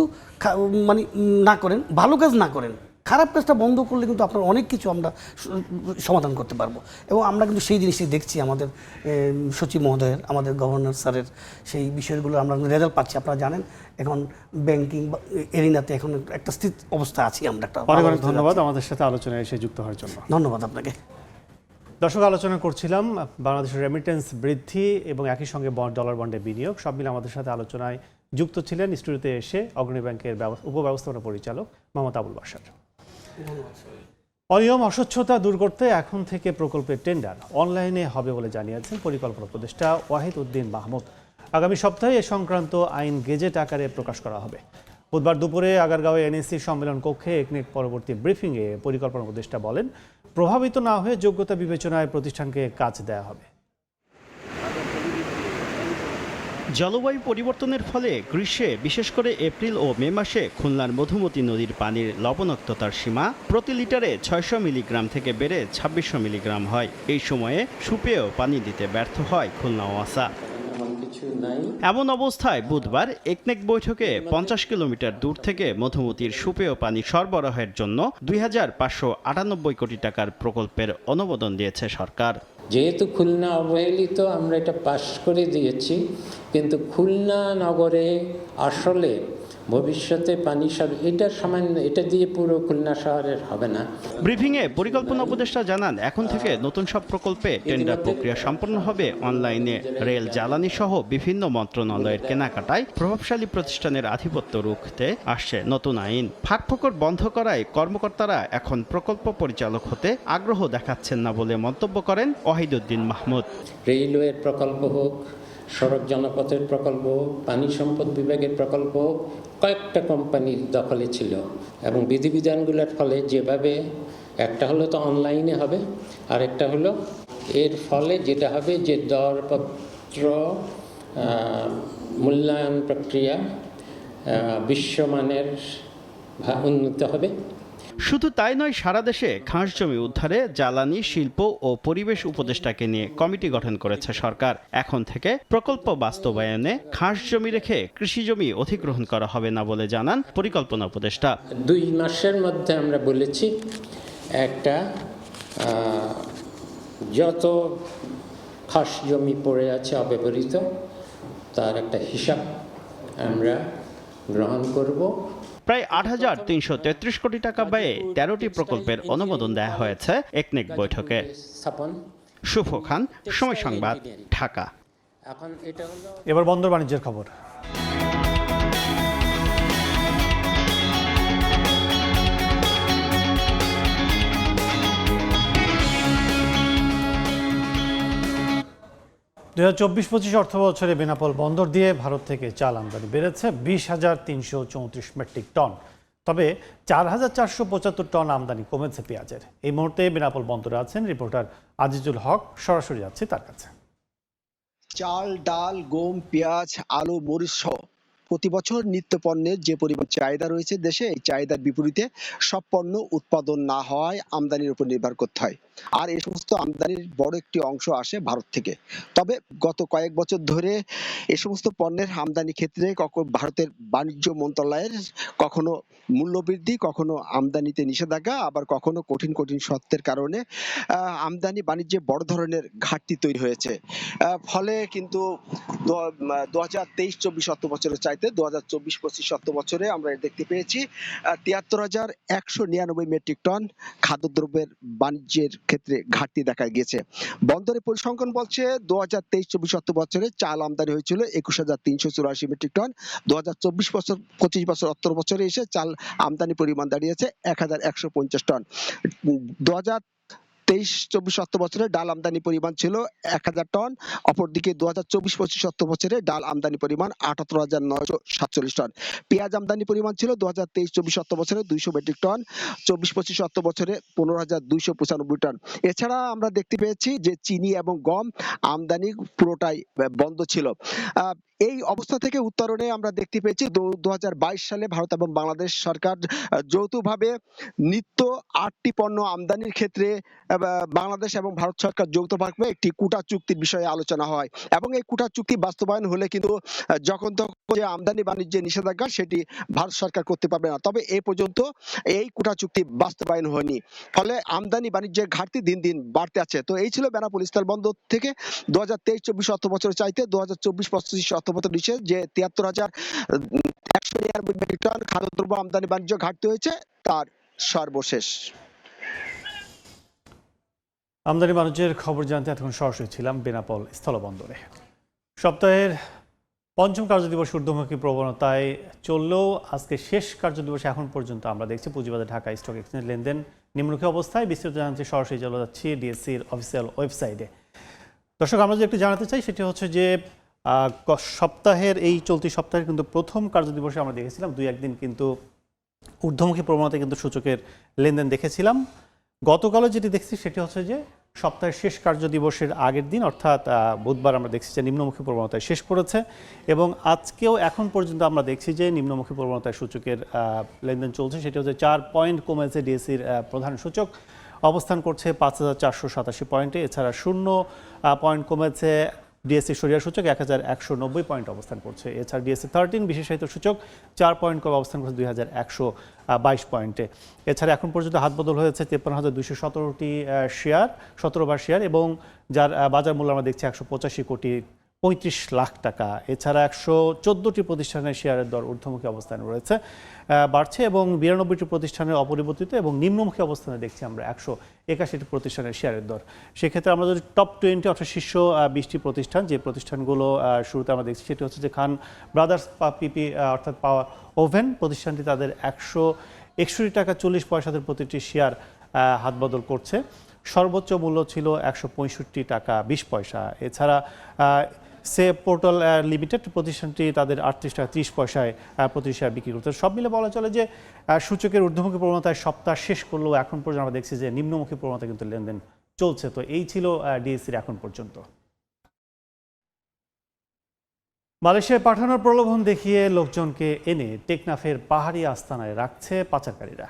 মানে না করেন, ভালো কাজ না করেন, খারাপ কাজটা বন্ধ করলে কিন্তু আপনার অনেক কিছু আমরা সমাধান করতে পারবো। এবং আমরা কিন্তু সেই জিনিসটি দেখছি আমাদের সচিব মহোদয়ের, আমাদের গভর্নর স্যারের সেই বিষয়গুলো আমরা রেজাল্ট পাচ্ছি। আপনারা জানেন এখন ব্যাংকিং এরিনাতে এখন একটা স্থির অবস্থা আছি আমরা। অনেক ধন্যবাদ আমাদের সাথে আলোচনায় এসে যুক্ত হওয়ার জন্য। ধন্যবাদ আপনাকে। দর্শক, আলোচনা করছিলাম বাংলাদেশের রেমিটেন্স বৃদ্ধি এবং একই সঙ্গে ডলার বন্ডে বিনিয়োগ, সব মিলে আমাদের সাথে আলোচনায় যুক্ত ছিলেন স্টুডিওতে এসে অগ্রণী ব্যাংকের উপব্যবস্থাপনা পরিচালক মোহাম্মদ আবুল বাশার। অনিয়ম অস্বচ্ছতা দূর করতে এখন থেকে প্রকল্পের টেন্ডার অনলাইনে হবে বলে জানিয়েছেন পরিকল্পনা উপদেষ্টা ওয়াহিদ উদ্দিন মাহমুদ। আগামী সপ্তাহে এ সংক্রান্ত আইন গেজেট আকারে প্রকাশ করা হবে। বুধবার দুপুরে আগারগাঁওয়ে এনএসসি সম্মেলন কক্ষে একনেক পরবর্তী ব্রিফিংয়ে পরিকল্পনা উপদেষ্টা বলেন, প্রভাবিত না হয়ে যোগ্যতা বিবেচনায় প্রতিষ্ঠানকে কাজ দেওয়া হবে। জলবায়ু পরিবর্তনের ফলে গ্রীষ্মে বিশেষ করে এপ্রিল ও মে মাসে খুলনার মধুমতি নদীর পানির লবণাক্ততার সীমা প্রতি লিটারে 600 মিলিগ্রাম থেকে বেড়ে 2600 মিলিগ্রাম হয়। এই সময়ে সুপেয় পানি দিতে ব্যর্থ হয় খুলনা ওয়াসা। এমন অবস্থায় বুধবার একনেক বৈঠকে 50 কিলোমিটার দূর থেকে মধুমতির সুপেয় পানি সরবরাহের জন্য 2598 কোটি টাকার প্রকল্পের অনুমোদন দিয়েছে সরকার। যেহেতু খুলনা অবহেলিত, আমরা এটা পাশ করে দিয়েছি, কিন্তু খুলনা নগরে আসলে ভবিষ্যতে পানি এটা সামান্য, এটা দিয়ে পুরো খুলনা শহরের হবে না। ব্রিফিংয়ে পরিকল্পনা উপদেষ্টা জানান, এখন থেকে নতুন সব প্রকল্পে টেন্ডার প্রক্রিয়া সম্পন্ন হবে অনলাইনে। রেল, জ্বালানি সহ বিভিন্ন মন্ত্রণালয়ের কেনাকাটায় প্রভাবশালী প্রতিষ্ঠানের আধিপত্য রুখতে আসছে নতুন আইন। ফাঁকফোকর বন্ধ করায় কর্মকর্তারা এখন প্রকল্প পরিচালক হতে আগ্রহ দেখাচ্ছেন না বলে মন্তব্য করেন ওয়াহিদ উদ্দিন মাহমুদ। রেলওয়ের প্রকল্প হোক, সড়ক জনপথের প্রকল্প, পানি সম্পদ বিভাগের প্রকল্প, কয়েকটা কোম্পানির দখলে ছিল, এবং বিধিবিধানগুলোর ফলে যেভাবে একটা হলো তো অনলাইনে হবে, আর একটা হলো এর ফলে যেটা হবে যে দরপত্র মূল্যায়ন প্রক্রিয়া বিশ্বমানের উন্নত হবে। শুধু তাই নয়, সারা দেশে খাস জমি উদ্ধারে জ্বালানি, শিল্প ও পরিবেশ উপদেষ্টাকে নিয়ে কমিটি গঠন করেছে সরকার। এখন থেকে প্রকল্প বাস্তবায়নে খাস জমি রেখে কৃষি জমি অধিগ্রহণ করা হবে না বলে জানান পরিকল্পনা উপদেষ্টা। 2 মাসের মধ্যে আমরা বলেছি একটা যত খাস জমি পড়ে আছে অব্যবহৃত তার একটা হিসাব আমরা গ্রহণ করব। প্রায় ৮,৩33 কোটি টাকা ব্যয়ে 13টি প্রকল্পের অনুমোদন দেওয়া হয়েছে একনেক বৈঠকে। শুভ খান, সময় সংবাদ, ঢাকা। এখন এটা হলো এবার বন্দর বাণিজ্যের খবর। দু ২০২৪-২৫ অর্থ বছরে বেনাপোল বন্দর দিয়ে ভারত থেকে চাল আমদানি বেড়েছে ২০,৩34 মেট্রিক টন। তবে ৪,৪৭৫ টন আমদানি কমেছে পেঁয়াজের। এই মুহূর্তে বেনাপোল বন্দরে আছেন রিপোর্টার আজিজুল হক, সরাসরি যাচ্ছে তার কাছে। চাল, ডাল, গম, পেঁয়াজ, আলু, মরিচ সহ প্রতি বছর নিত্য পণ্যের যে পরিমাণ চাহিদা রয়েছে দেশে, এই চাহিদার বিপরীতে সব পণ্য উৎপাদন না হওয়ায় আমদানির উপর নির্ভর করতে হয়। আর এই সমস্ত আমদানির বড় একটি অংশ আসে ভারত থেকে। তবে গত কয়েক বছর ধরে এই সমস্ত পণ্যের আমদানি ক্ষেত্রে ভারতের বাণিজ্য মন্ত্রণালয়ের কখনো মূল্যবৃদ্ধি, কখনো আমদানিতে নিষেধাজ্ঞা, আবার কখনো কঠিন কঠিন শর্তের কারণে আমদানি বাণিজ্যে বড় ধরনের ঘাটতি তৈরি হয়েছে। ফলে কিন্তু 2023-24 অর্থ বছরের চাইতে 2024-25 অর্থ বছরে আমরা দেখতে পেয়েছি 73,199 মেট্রিক টন খাদ্যদ্রব্যের বাণিজ্যের ক্ষেত্রে ঘাটতি দেখা গিয়েছে। বন্দরে পরিসংখ্যান বলছে 2023-24 অর্থ বছরে চাল আমদানি হয়েছিল 21,384 মেট্রিক টন। 2024-25 বছর অর্থ বছরে এসে চাল আমদানি পরিমাণ দাঁড়িয়েছে 1,150 টন। 2023-24 অর্থ বছরে ডাল আমদানি পরিমাণ ছিল 1,000 টন। অপরদিকে 2024-25 অর্থ বছরে ডাল আমদানি পরিমাণ 78,947 টন। পেঁয়াজ আমদানি পরিমাণ ছিল 2023-24 অর্থ বছরে 200 মেট্রিক টন। 24-25 অর্থ বছরে 15,295 টন। এছাড়া আমরা দেখতে পেয়েছি যে চিনি এবং গম আমদানি পুরোটাই বন্ধ ছিল। এই অবস্থা থেকে উত্তরণে আমরা দেখতে পেয়েছি 2022 সালে ভারত এবং বাংলাদেশ সরকার যৌথভাবে নিত্য 8টি পণ্য আমদানির ক্ষেত্রে বাংলাদেশ এবং ভারত সরকার যৌথভাবে একটি কোটা চুক্তির বিষয়ে আলোচনা হয় এবং এই কোটা চুক্তি বাস্তবায়ন হলে কিন্তু যখন তখন যে আমদানি বাণিজ্যের নিষেধাজ্ঞা সেটি ভারত সরকার করতে পারবে না। তবে এই পর্যন্ত এই কোটা চুক্তি বাস্তবায়ন হয়নি, ফলে আমদানি বাণিজ্যের ঘাটতি দিন দিন বাড়তে আছে। তো এই ছিল বেনাপোল স্থল বন্দর থেকে 2023-24 অর্থ বছরের চাইতে 2024-25 অর্থ বছর নিচে যে 73,199 মেট্রিক টন খাদ্যদ্রব্য আমদানি বাণিজ্য ঘাটতি হয়েছে তার সর্বশেষ। আমদানি বাণিজ্যের খবর জানতে এতক্ষণ সরাসরি ছিলাম বেনাপোল স্থলবন্দরে। সপ্তাহের পঞ্চম কার্যদিবস ঊর্ধ্বমুখী প্রবণতায় চললেও আজকে শেষ কার্যদিবসে এখন পর্যন্ত আমরা দেখছি পুঁজিবাজার ঢাকা স্টক এক্সচেঞ্জ লেনদেন নিম্নমুখী অবস্থায়। বিস্তারিত জানতে সরাসরি চলে যাচ্ছি ডিএসসির অফিসিয়াল ওয়েবসাইটে। দর্শক, আমরা যে একটু জানাতে চাই সেটি হচ্ছে যে সপ্তাহের এই চলতি সপ্তাহের কিন্তু প্রথম কার্যদিবসে আমরা দেখেছিলাম 2-1 দিন কিন্তু ঊর্ধ্বমুখী প্রবণতায় কিন্তু সূচকের লেনদেন দেখেছিলাম। গতকালও যেটি দেখছি সেটি হচ্ছে যে সপ্তাহের শেষ কার্যদিবসের আগের দিন অর্থাৎ বুধবার আমরা দেখছি যে নিম্নমুখী প্রবণতায় শেষ করেছে এবং আজকেও এখন পর্যন্ত আমরা দেখছি যে নিম্নমুখী প্রবণতায় সূচকের লেনদেন চলছে। সেটি হচ্ছে 4 পয়েন্ট কমেছে ডিএসসির প্রধান সূচক, অবস্থান করছে 5,487 পয়েন্টে। এছাড়া 0 পয়েন্ট কমেছে ডিএসসি সরিয়া সূচক 1,190 পয়েন্ট অবস্থান করছে। এছাড়া ডিএসসি 13 বিশেষায়িত সূচক 4 পয়েন্ট কমে অবস্থান করছে 2,122 পয়েন্টে। এছাড়া এখন পর্যন্ত হাতবদল হয়েছে 53,217টি শেয়ার, 17বার শেয়ার, এবং যার বাজার মূল্য আমরা দেখছি 185,35 লাখ টাকা। এছাড়া 114টি প্রতিষ্ঠানের শেয়ারের দর ঊর্ধ্বমুখী অবস্থানে রয়েছে, বাড়ছে, এবং 92টি প্রতিষ্ঠানের অপরিবর্তিত এবং নিম্নমুখী অবস্থানে দেখছি আমরা 181টি প্রতিষ্ঠানের শেয়ারের দর। সেক্ষেত্রে আমরা যদি টপ 20 অর্থাৎ শীর্ষ 20টি প্রতিষ্ঠান, যে প্রতিষ্ঠানগুলো শুরুতে আমরা দেখছি সেটি হচ্ছে যে খান ব্রাদার্স পিপি অর্থাৎ পাওয়ার ওভেন প্রতিষ্ঠানটি তাদের 161 টাকা 40 পয়সাতে প্রতিটি শেয়ার হাতবদল করছে। সর্বোচ্চ মূল্য ছিল 165 টাকা 20 পয়সা। এছাড়া সে পোর্টাল লিমিটেড প্রতিষ্ঠানটি তাদের 38 টাকা 30 পয়সায় প্রতি শেয়ার বিক্রি করতে। সব মিলে বলা চলে যে সূচকের ঊর্ধ্বমুখী প্রবণতায় সপ্তাহ শেষ করলেও এখন পর্যন্ত আমরা দেখছি যে নিম্নমুখী প্রবণতা কিন্তু লেনদেন চলছে। তো এই ছিল ডিএসসির এখন পর্যন্ত। মালয়েশিয়ায় পাঠানোর প্রলোভন দেখিয়ে লোকজনকে এনে টেকনাফের পাহাড়ি আস্তানায় রাখছে পাচারকারীরা।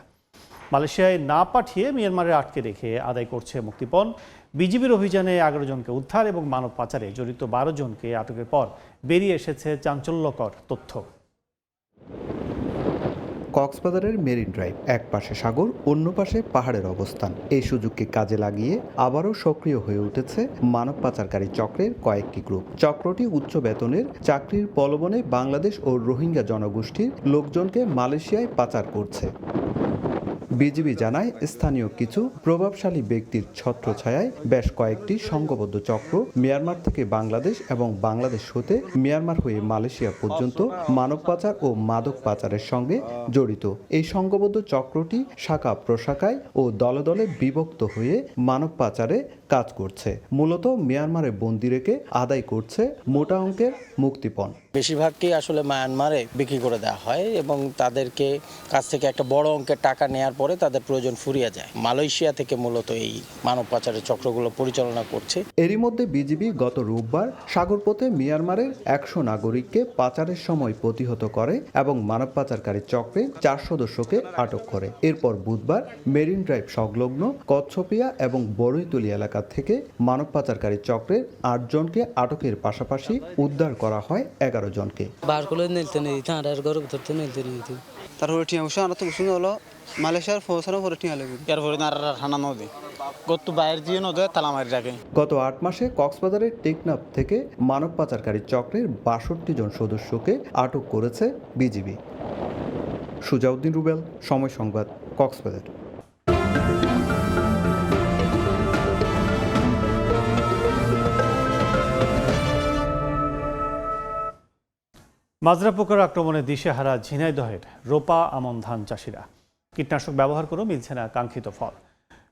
মালয়েশিয়ায় না পাঠিয়ে মিয়ানমারে আটকে রেখে আদায় করছে মুক্তিপণ। বিজিবির অভিযানে 11 জনকে উদ্ধার এবং মানব পাচারে জড়িত 12 জনকে আটকের পর বেরিয়ে এসেছে চাঞ্চল্যকর তথ্য। কক্সবাজারের মেরিন ড্রাইভ, এক পাশে সাগর, অন্য পাশে পাহাড়ের অবস্থান। এই সুযোগকে কাজে লাগিয়ে আবারও সক্রিয় হয়ে উঠেছে মানব পাচারকারী চক্রের কয়েকটি গ্রুপ। চক্রটি উচ্চ বেতনের চাকরির প্রলোভনে বাংলাদেশ ও রোহিঙ্গা জনগোষ্ঠীর লোকজনকে মালয়েশিয়ায় পাচার করছে। বিজিবি জানায়, স্থানীয় কিছু প্রভাবশালী ব্যক্তির ছত্রছায়ায় বেশ কয়েকটি সংঘবদ্ধ চক্র মিয়ানমার থেকে বাংলাদেশ এবং বাংলাদেশ হতে মিয়ানমার হয়ে মালয়েশিয়া পর্যন্ত মানব পাচার ও মাদক পাচারের সঙ্গে জড়িত। এই সংঘবদ্ধ চক্রটি শাখা প্রশাখায় ও দলে দলে বিভক্ত হয়ে মানব পাচারে কাজ করছে। মূলত মিয়ানমারে বন্দি রেখে আদায় করছে মোটা অঙ্কের মুক্তিপণ। বেশিরভাগই আসলে মায়ানমারে বিক্রি করে দেওয়া হয় এবং তাদেরকে কাছ থেকে একটা বড় অঙ্কের টাকা নেওয়ার পরে তাদের প্রয়োজন ফুরিয়ে যায়। মালয়েশিয়া থেকে মূলত এই মানব পাচারের চক্রগুলো পরিচালনা করছে। এরই মধ্যে বিজিবি গত রোববার সাগরপথে মিয়ানমারের 100 নাগরিককে পাচারের সময় প্রতিহত করে এবং মানব পাচারকারী চক্রে 4 সদস্যকে আটক করে। এরপর বুধবার মেরিন ড্রাইভ সংলগ্ন কচ্ছপিয়া এবং বড়ইতলি এলাকা থেকে মানব পাচারকারী চক্রের 8 জনকে আটকের পাশাপাশি উদ্ধার করা হয় 11 জনকে। গত 8 মাসে কক্সবাজারের টেকনাফ থেকে মানব পাচারকারী চক্রের 62 জন সদস্যকে আটক করেছে বিজিবি। সুজাউদ্দিন রুবেল, সময় সংবাদ, কক্সবাজার। মাজরা পোকার আক্রমণে দিশেহারা ঝিনাইদহের রোপা আমন ধান চাষিরা। কীটনাশক ব্যবহার করেও মিলছে না কাঙ্ক্ষিত ফল।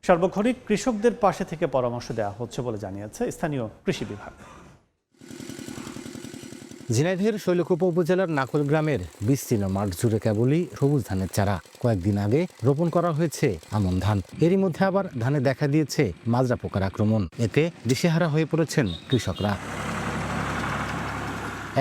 সার্বক্ষণিক কৃষকদের পাশে থেকে পরামর্শ দেওয়া হচ্ছে বলে জানিয়েছে স্থানীয় কৃষি বিভাগ। ঝিনাইদহের শৈলকুপা উপজেলার নাকল গ্রামের বিস্তীর্ণ মাঠ জুড়ে কেবলই সবুজ ধানের চারা। কয়েকদিন আগে রোপণ করা হয়েছে আমন ধান। এরই মধ্যে আবার ধানে দেখা দিয়েছে মাজরা পোকার আক্রমণ। এতে দিশেহারা হয়ে পড়েছেন কৃষকরা।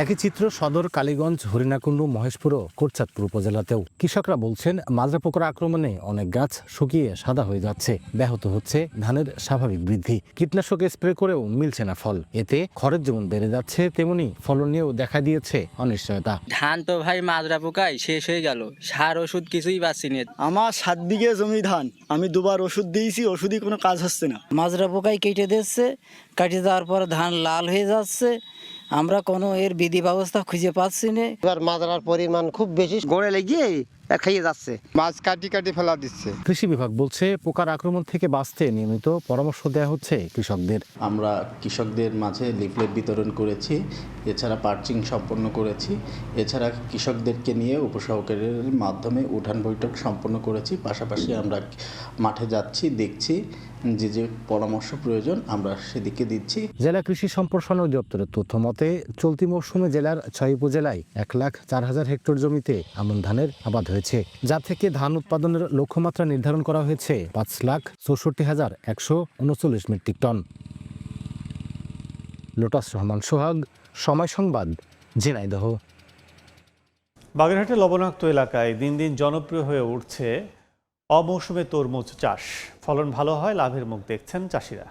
একই চিত্র সদর, কালীগঞ্জ, হরিণাকুণ্ডু, মহেশপুর ও কোটচাঁদপুর উপজেলাতেও। কৃষকরা বলছেন, মাজরা পোকার আক্রমণে অনেক গাছ শুকিয়ে সাদা হয়ে যাচ্ছে, ব্যাহত হচ্ছে ধানের স্বাভাবিক বৃদ্ধি। কীটনাশক স্প্রে করেও মিলছে না ফল। এতে খরচ যেমন বেড়ে যাচ্ছে, তেমনি ফলন নিয়েও দেখা দিয়েছে অনিশ্চয়তা। ধান তো ভাই মাজরা পোকায় শেষ হয়ে গেল, সার ওষুধ কিছুই পাচ্ছি না। আমার 7 বিঘে জমি ধান, আমি 2 বার ওষুধ দিয়েছি, ওষুধই কোনো কাজ হচ্ছে না। মাজরা পোকায় কেটে দিচ্ছে, কেটে দেওয়ার পর ধান লাল হয়ে যাচ্ছে। আমরা কোনো এর বিধি ব্যবস্থা খুঁজে পাচ্ছি না। এবার মাজরার পরিমাণ খুব বেশি, গড়ে লেগে খাইয়ে যাচ্ছে, মাছ কাটি কাটি ফেলা দিচ্ছে। কৃষি বিভাগ বলছে, পোকার আক্রমণ থেকে বাঁচতে নিয়মিত পরামর্শ দেওয়া হচ্ছে কৃষকদের। আমরা কৃষকদের মাঝে লিফলেট বিতরণ করেছি, এছাড়া পার্চিং সম্পন্ন করেছি, এছাড়া কৃষকদেরকে নিয়ে উপসহকারীর মাধ্যমে উঠান বৈঠক সম্পন্ন করেছি। পাশাপাশি আমরা মাঠে যাচ্ছি, দেখছি যে যে পরামর্শ প্রয়োজন আমরা সেদিকে দিচ্ছি। জেলা কৃষি সম্প্রসারণ অধিদপ্তরের তথ্য মতে চলতি মৌসুমে জেলার 6 উপজেলায় 1,04,000 হেক্টর জমিতে আমন ধানের আবাদ হয়েছে, যা থেকে ধান উৎপাদনের লক্ষ্যমাত্রা নির্ধারণ করা হয়েছে 5,64,139 মেট্রিক টন। লোটাস রহমান সোহাগ, সময় সংবাদ, ঝিনাইদহ। বাগেরহাটের লবণাক্ত এলাকায় দিন দিন জনপ্রিয় হয়ে উঠছে অমৌসুমে তরমুজ চাষ। ফলন ভালো হয়, লাভের মুখ দেখছেন চাষিরা।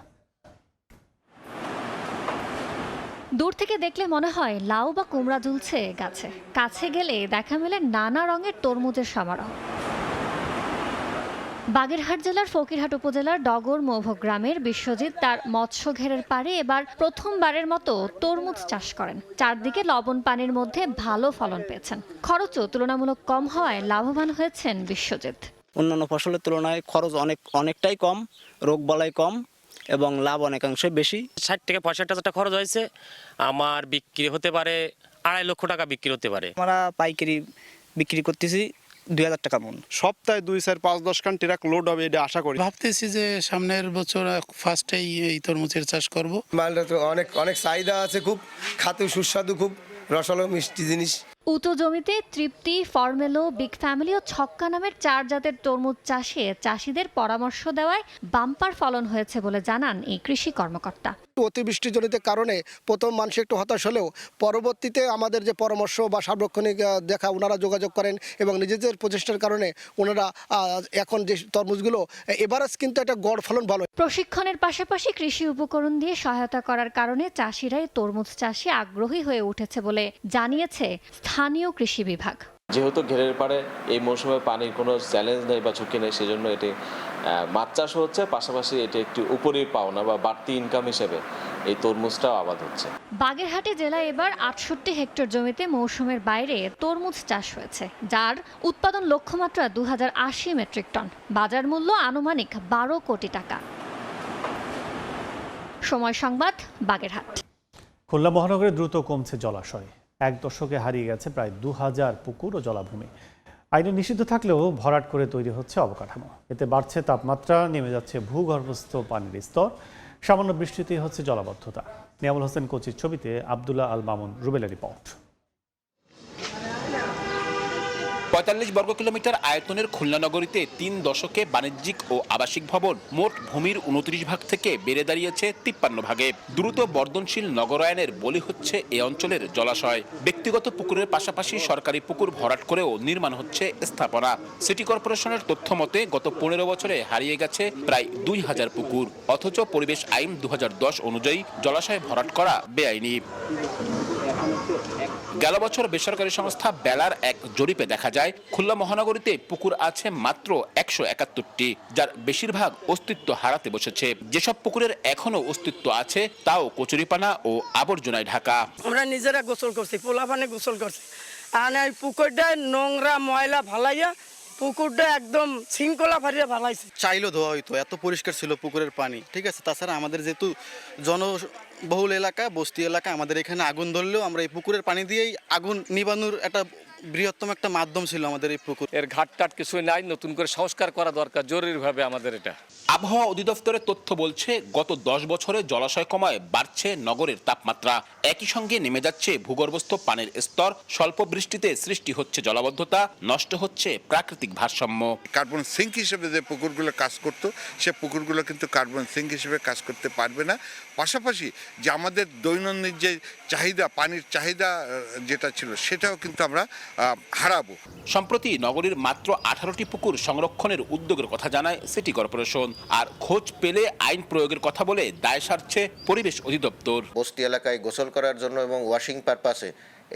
দূর থেকে দেখলে মনে হয় লাউ বা কুমড়া ঝুলছে গাছে, কাছে গেলে দেখা মেলে নানা রঙের তরমুজের সমারোহ। বাগেরহাট জেলার ফকিরহাট উপজেলার ডগর মৌভ গ্রামের বিশ্বজিৎ তার মৎস্য ঘেরের পাড়ে এবার প্রথমবারের মতো তরমুজ চাষ করেন। চারদিকে লবণ পানির মধ্যে ভালো ফলন পেয়েছেন। খরচও তুলনামূলক কম হওয়ায় লাভবান হয়েছেন বিশ্বজিৎ। অন্যান্য ফসলের তুলনায় খরচ অনেকটাই কম, রোগবালাই কম এবং লাভ অনেকাংশে বেশি। 60 থেকে 65 হাজার টাকা খরচ হয়েছে। আমার বিক্রি হতে পারে 2.5 লক্ষ টাকা বিক্রি হতে পারে। আমরা পাইকারি বিক্রি করতেছি 2,000 টাকা মন। সপ্তাহে 2, 4, 5, 10 খান ট্রাক লোড হবে, এটা আশা করি। ভাবতেছি যে সামনের বছর ফার্স্টেই এই তরমুজের চাষ করব। মালটা তো অনেক চাহিদা আছে, খুব খাতে সুস্বাদু, খুব রসালো মিষ্টি জিনিস। উঁচু জমিতে তৃপ্তি, ফরমেলো, বিগ ফ্যামিলি ও ছক্কা নামের 4 জাতের তরমুজ চাষে চাষিদের পরামর্শ দেওয়ায় বাম্পার ফলন হয়েছে বলে জানান এই কৃষি কর্মকর্তা। অতিবৃষ্টিজনিত কারণে প্রথম মানুষ একটু হতাশ হলেও পরবর্তীতে আমাদের যে পরামর্শ বা সার্বক্ষণিক দেখা ওনারা যোগাযোগ করেন এবং নিজেদের প্রচেষ্টার কারণে ওনারা এখন যে তরমুজগুলো এভারেজ কিন্তু একটা গড় ফলন ভালো। প্রশিক্ষণের পাশাপাশি কৃষি উপকরণ দিয়ে সহায়তা করার কারণে চাষিরাই তরমুজ চাষে আগ্রহী হয়ে উঠেছে বলে জানিয়েছে স্থানীয় কৃষি বিভাগ। যেহেতু ঘেরের পাড়ে এই মৌসুমে পানির কোনো চ্যালেঞ্জ নেই বা ঝুঁকি নেই, সেজন্য এটি মাছ চাষ হচ্ছে, পাশাপাশি এটি একটি উপরি পাওনা বা বাড়তি ইনকাম হিসেবে এই তরমুজটাও আবাদ হচ্ছে। বাগেরহাট জেলায় এবার 68 হেক্টর জমিতে মৌসুমের বাইরে তরমুজ চাষ হয়েছে, যার উৎপাদন লক্ষ্যমাত্রা 2080 মেট্রিক টন, বাজার মূল্য আনুমানিক 12 কোটি টাকা। সময় সংবাদ, বাগেরহাট। খুলনা মহানগরে দ্রুত কমছে জলাশয়। 1 দশকে হারিয়ে গেছে প্রায় 2000 পুকুর ও জলাভূমি। আইনে নিষিদ্ধ থাকলেও ভরাট করে তৈরি হচ্ছে অবকাঠামো। এতে বাড়ছে তাপমাত্রা, নেমে যাচ্ছে ভূগর্ভস্থ পানির স্তর, সামান্য বৃষ্টিতেই হচ্ছে জলাবদ্ধতা। নিয়ামুল হোসেন কোচির ছবিতে আব্দুল্লাহ আল মামুন রুবেলের রিপোর্ট। ৪৫ বর্গ কিলোমিটার আয়তনের খুলনা নগরীতে 3 দশকে বাণিজ্যিক ও আবাসিক ভবন মোট ভূমির 29 ভাগ থেকে বেড়ে দাঁড়িয়েছে 53 ভাগে। দ্রুত বর্ধনশীল নগরায়নের বলি হচ্ছে এ অঞ্চলের জলাশয়। ব্যক্তিগত পুকুরের পাশাপাশি সরকারি পুকুর ভরাট করেও নির্মাণ হচ্ছে স্থাপনা। সিটি কর্পোরেশনের তথ্য মতে গত 15 বছরে হারিয়ে গেছে প্রায় 2000 পুকুর, অথচ পরিবেশ আইন 2010 অনুযায়ী জলাশয় ভরাট করা বেআইনি। গেল বছর বেসরকারি সংস্থা বেলার এক জরিপে দেখা যায় খুলনা মহানগরীতে পুকুর আছে মাত্র 171টি, যার বেশিরভাগ অস্তিত্ব হারাতে বসেছে। যেসব পুকুরের এখনো অস্তিত্ব আছে তাও কচুরিপানা ও আবর্জনায় ঢাকা। আমরা নিজেরা গোসল করছি, পোলাপানে গোসল করছি, আর এই পুকুরটায় নোংরা ময়লা ফালাইয়া পুকুরটা একদম শৃঙ্খলা ফারিয়ে ফালাইছে। চাইলেও ধোয়া হইতো, এত পরিষ্কার ছিল পুকুরের পানি, ঠিক আছে। তাছাড়া আমাদের যেহেতু জনবহুল এলাকা, বস্তি এলাকা, আমাদের এখানে আগুন ধরলেও আমরা এই পুকুরের পানি দিয়েই আগুন নিবানোর একটা বৃহত্তম একটা মাধ্যম ছিল আমাদের এই পুকুর। এর ঘাটটাট কিছু নাই, নতুন করে সংস্কার করা দরকার জরুরিভাবে আমাদের। এটা আবহাওয়া অধিদপ্তরের তথ্য বলছে গত 10 বছরে জলাশয় কমায় বাড়ছে নগরের তাপমাত্রা। একই সঙ্গে নেমে যাচ্ছে ভূগর্ভস্থ পানির স্তর, স্বল্প বৃষ্টিতে সৃষ্টি হচ্ছে জলাবদ্ধতা, নষ্ট হচ্ছে প্রাকৃতিক ভারসাম্য। কার্বন সিঙ্ক হিসেবে যে পুকুরগুলো কাজ করতো, সে পুকুরগুলো কিন্তু কার্বন সিঙ্ক হিসেবে কাজ করতে পারবে না। পাশাপাশি যে আমাদের দৈনন্দিন যে চাহিদা, পানির চাহিদা যেটা ছিল, সেটাও কিন্তু আমরা হারাবো। সম্প্রতি নগরীর মাত্র 18টি পুকুর সংরক্ষণের উদ্যোগের কথা জানায় সিটি কর্পোরেশন, আর খোঁজ পেলে আইন প্রয়োগের কথা বলে দায় সারছে পরিবেশ অধিদপ্তর। বস্তি এলাকায় গোসল করার জন্য এবং ওয়াশিং পারপাসে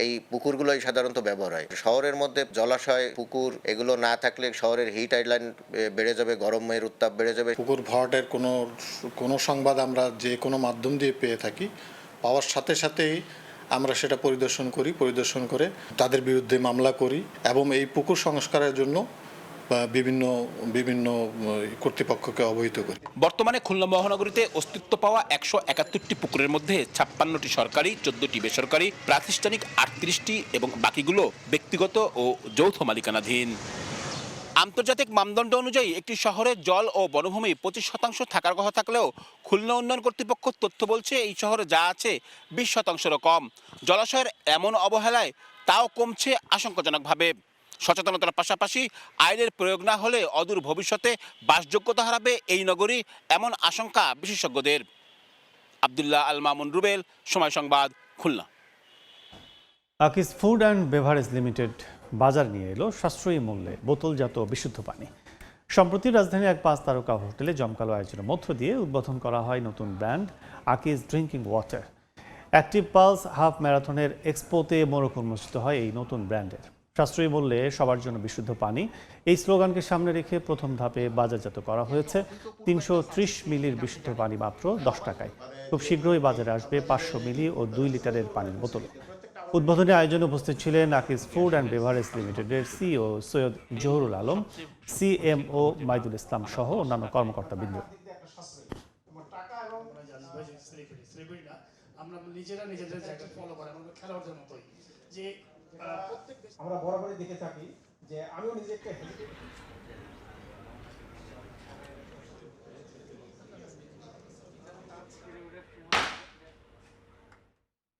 এই পুকুরগুলোই সাধারণত ব্যবহার হয়। শহরের মধ্যে জলাশয়, পুকুর এগুলো না থাকলে শহরের হিট আইল্যান্ড বেড়ে যাবে, গরমের উত্তাপ বেড়ে যাবে। পুকুর ভরাটের কোনো সংবাদ আমরা যে কোনো মাধ্যম দিয়ে পেয়ে থাকি, পাওয়ার সাথে সাথেই আমরা সেটা পরিদর্শন করে তাদের বিরুদ্ধে মামলা করি এবং এই পুকুর সংস্কারের জন্য বিভিন্ন কর্তৃপক্ষকে অবহিত করি। বর্তমানে খুলনা মহানগরীতে অস্তিত্ব পাওয়া 171টি পুকুরের মধ্যে 56টি সরকারি, 14টি বেসরকারি, প্রাতিষ্ঠানিক 38টি এবং বাকিগুলো ব্যক্তিগত ও যৌথ মালিকানাধীন। আন্তর্জাতিক মানদণ্ড অনুযায়ী একটি শহরে জল ও বনভূমি 25% থাকার কথা থাকলেও খুলনা উন্নয়ন কর্তৃপক্ষ তথ্য বলছে এই শহরে যা আছে 20%-এরও কম। জলাশয়ের এমন অবহেলায় তাও কমছে আশঙ্কাজনকভাবে। সচেতনতার পাশাপাশি আইনের প্রয়োগ না হলে অদূর ভবিষ্যতে বাসযোগ্যতা হারাবে এই নগরী, এমন আশঙ্কা বিশেষজ্ঞদের। আব্দুল্লাহ আল মামুন রুবেল, সময় সংবাদ, Khulna. Akij food and beverage limited বাজার নিয়ে এলো সাশ্রয়ী মূল্যে বোতলজাত বিশুদ্ধ পানি। সম্প্রতি রাজধানীর এক 5 তারকা হোটেলে জমকালো আয়োজনের মধ্য দিয়ে উদ্বোধন করা হয় নতুন brand Akij drinking water. Active pulse half ম্যারাথনের এক্সপোতে মোড়ক উন্মোচিত হয় এই নতুন ব্র্যান্ডের। সাশ্রয়ী মূল্যে সবার জন্য বিশুদ্ধ পানি, এই স্লোগানকে সামনে রেখে প্রথম ধাপে বাজারজাত করা হয়েছে 330 মিলির বিশুদ্ধ পানি মাত্র 10 টাকায়। খুব শীঘ্রই বাজারে আসবে 500 মিলি ও 2 লিটারের পানির বোতল। উদ্বোধনী আয়োজনে উপস্থিত ছিলেন আকিজ ফুড অ্যান্ড বেভারেজ লিমিটেডের সিইও সৈয়দ জহুরুল আলম, সিএমও মাইদুল ইসলাম সহ অন্যান্য কর্মকর্তাবৃন্দ। আমরা বরাবরই দেখে থাকি যে আমিও নিজেকে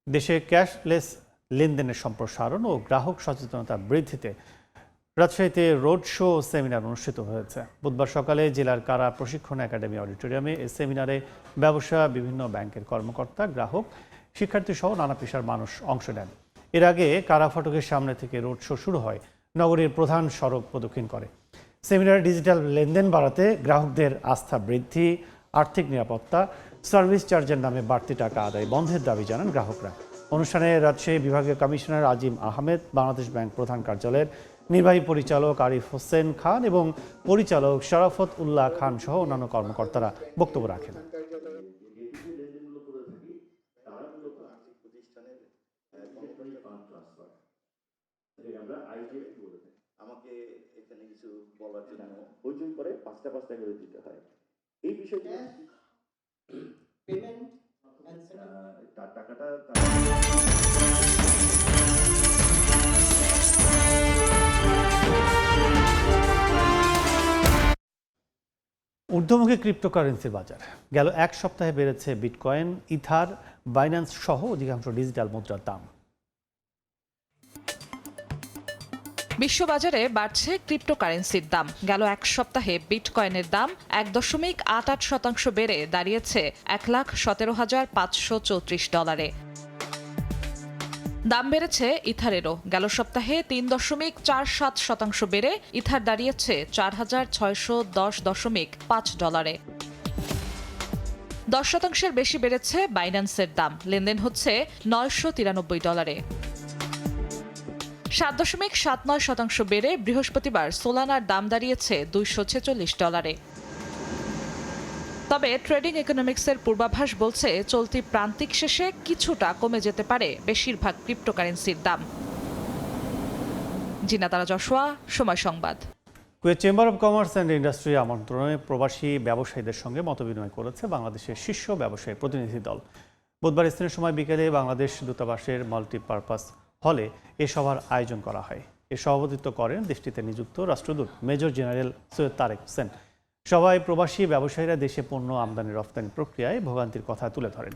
দেশে ক্যাশলেস লেনদেনের সম্প্রসারণ ও গ্রাহক সচেতনতা বৃদ্ধিতে রাজশাহীতে রোড শো সেমিনার অনুষ্ঠিত হয়েছে। বুধবার সকালে জেলার কারা প্রশিক্ষণ একাডেমি অডিটোরিয়ামে এই সেমিনারে ব্যবসা, বিভিন্ন ব্যাংকের কর্মকর্তা, গ্রাহক, শিক্ষার্থী সহ নানা পেশার মানুষ অংশ নেন। এর আগে কারা ফটকের সামনে থেকে রোড শো শুরু হয়, নগরীর প্রধান সড়ক প্রদক্ষিণ করে। সেমিনারে ডিজিটাল লেনদেন বাড়াতে গ্রাহকদের আস্থা বৃদ্ধি, আর্থিক নিরাপত্তা, সার্ভিস চার্জের নামে বাড়তি টাকা আদায় বন্ধের দাবি জানান গ্রাহকরা। অনুষ্ঠানে রাজশাহী বিভাগীয় কমিশনার আজিম আহমেদ, বাংলাদেশ ব্যাংক প্রধান কার্যালয়ের নির্বাহী পরিচালক আরিফ হোসেন খান এবং পরিচালক শরাফত উল্লাহ খান সহ অন্যান্য কর্মকর্তারা বক্তব্য রাখেন। আমাকে এখানে কিছু বলার জন্য ওজন করে পাঁচটা করে দিতে হয়। এই বিষয়টা পেমেন্ট টাকাটা ঊর্ধ্বমুখী ক্রিপ্টোকারেন্সির বাজার গেল এক সপ্তাহে বেড়েছে বিটকয়েন, ইথার, বাইন্যান্স সহ অধিকাংশ ডিজিটাল মুদ্রার দাম। বিশ্ববাজারে বাড়ছে ক্রিপ্টোকারেন্সির দাম। গেল এক সপ্তাহে বিটকয়েনের দাম 1.88% বেড়ে দাঁড়িয়েছে $1,17,534। দাম বেড়েছে ইথারেরও। গেল সপ্তাহে 3.47% বেড়ে ইথার দাঁড়িয়েছে $4,610.5। $10 বেশি বেড়েছে বাইন্যান্সের দাম, লেনদেন হচ্ছে $993। 7.79% বেড়ে বৃহস্পতিবার সোলানার দাম দাঁড়িয়েছে $246। তবে ট্রেডিং ইকোনমিক্সের পূর্বাভাস বলছে চলতি প্রান্তিক শেষে কিছুটা কমে যেতে পারে বেশিরভাগ ক্রিপ্টোকারেন্সির দাম। জিনাতারা জশোয়া, সময় সংবাদ। Kuwait chamber of commerce and industry আমন্ত্রণে প্রবাসী ব্যবসায়ীদের সঙ্গে মতবিনিময় করেছে বাংলাদেশের শীর্ষ ব্যবসায়ী প্রতিনিধি দল। বুধবার স্থানীয় সময় বিকেলে বাংলাদেশ দূতাবাসের মাল্টিপারপাস হলে এ সভার আয়োজন করা হয়। এ সভাপতিত্ব করেন দেশটিতে নিযুক্ত রাষ্ট্রদূত মেজর জেনারেল সৈয়দ তারেক হোসেন। সভায় প্রবাসী ব্যবসায়ীরা দেশে পণ্য আমদানি রপ্তানি প্রক্রিয়ায় ভোগান্তির কথা তুলে ধরেন।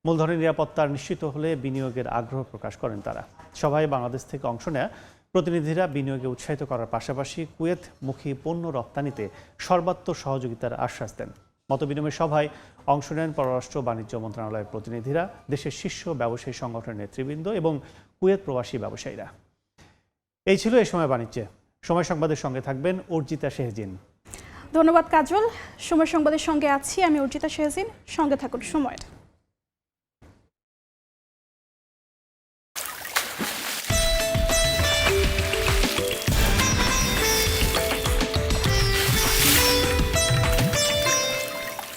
মূলধনের নিরাপত্তা নিশ্চিত হলে বিনিয়োগের আগ্রহ প্রকাশ করেন তারা। সভায় বাংলাদেশ থেকে অংশ নেয়া প্রতিনিধিরা বিনিয়োগে উৎসাহিত করার পাশাপাশি কুয়েতমুখী পণ্য রপ্তানিতে সর্বাত্মক সহযোগিতার আশ্বাস দেন। মতবিনিময় সভায় অংশ নেন পররাষ্ট্র বাণিজ্য মন্ত্রণালয়ের প্রতিনিধিরা, দেশের শীর্ষ ব্যবসায়ী সংগঠনের নেতৃবৃন্দ এবং কুয়েত প্রবাসী ব্যবসায়ীরা। এই ছিল এ সময় বাণিজ্যে। সময় সংবাদের সঙ্গে থাকবেন অর্জিতা শেহজিন। ধন্যবাদ কাজল। সময় সংবাদের সঙ্গে আছি আমি অর্জিতা শেহজিন। সঙ্গে থাকুন সময়ের।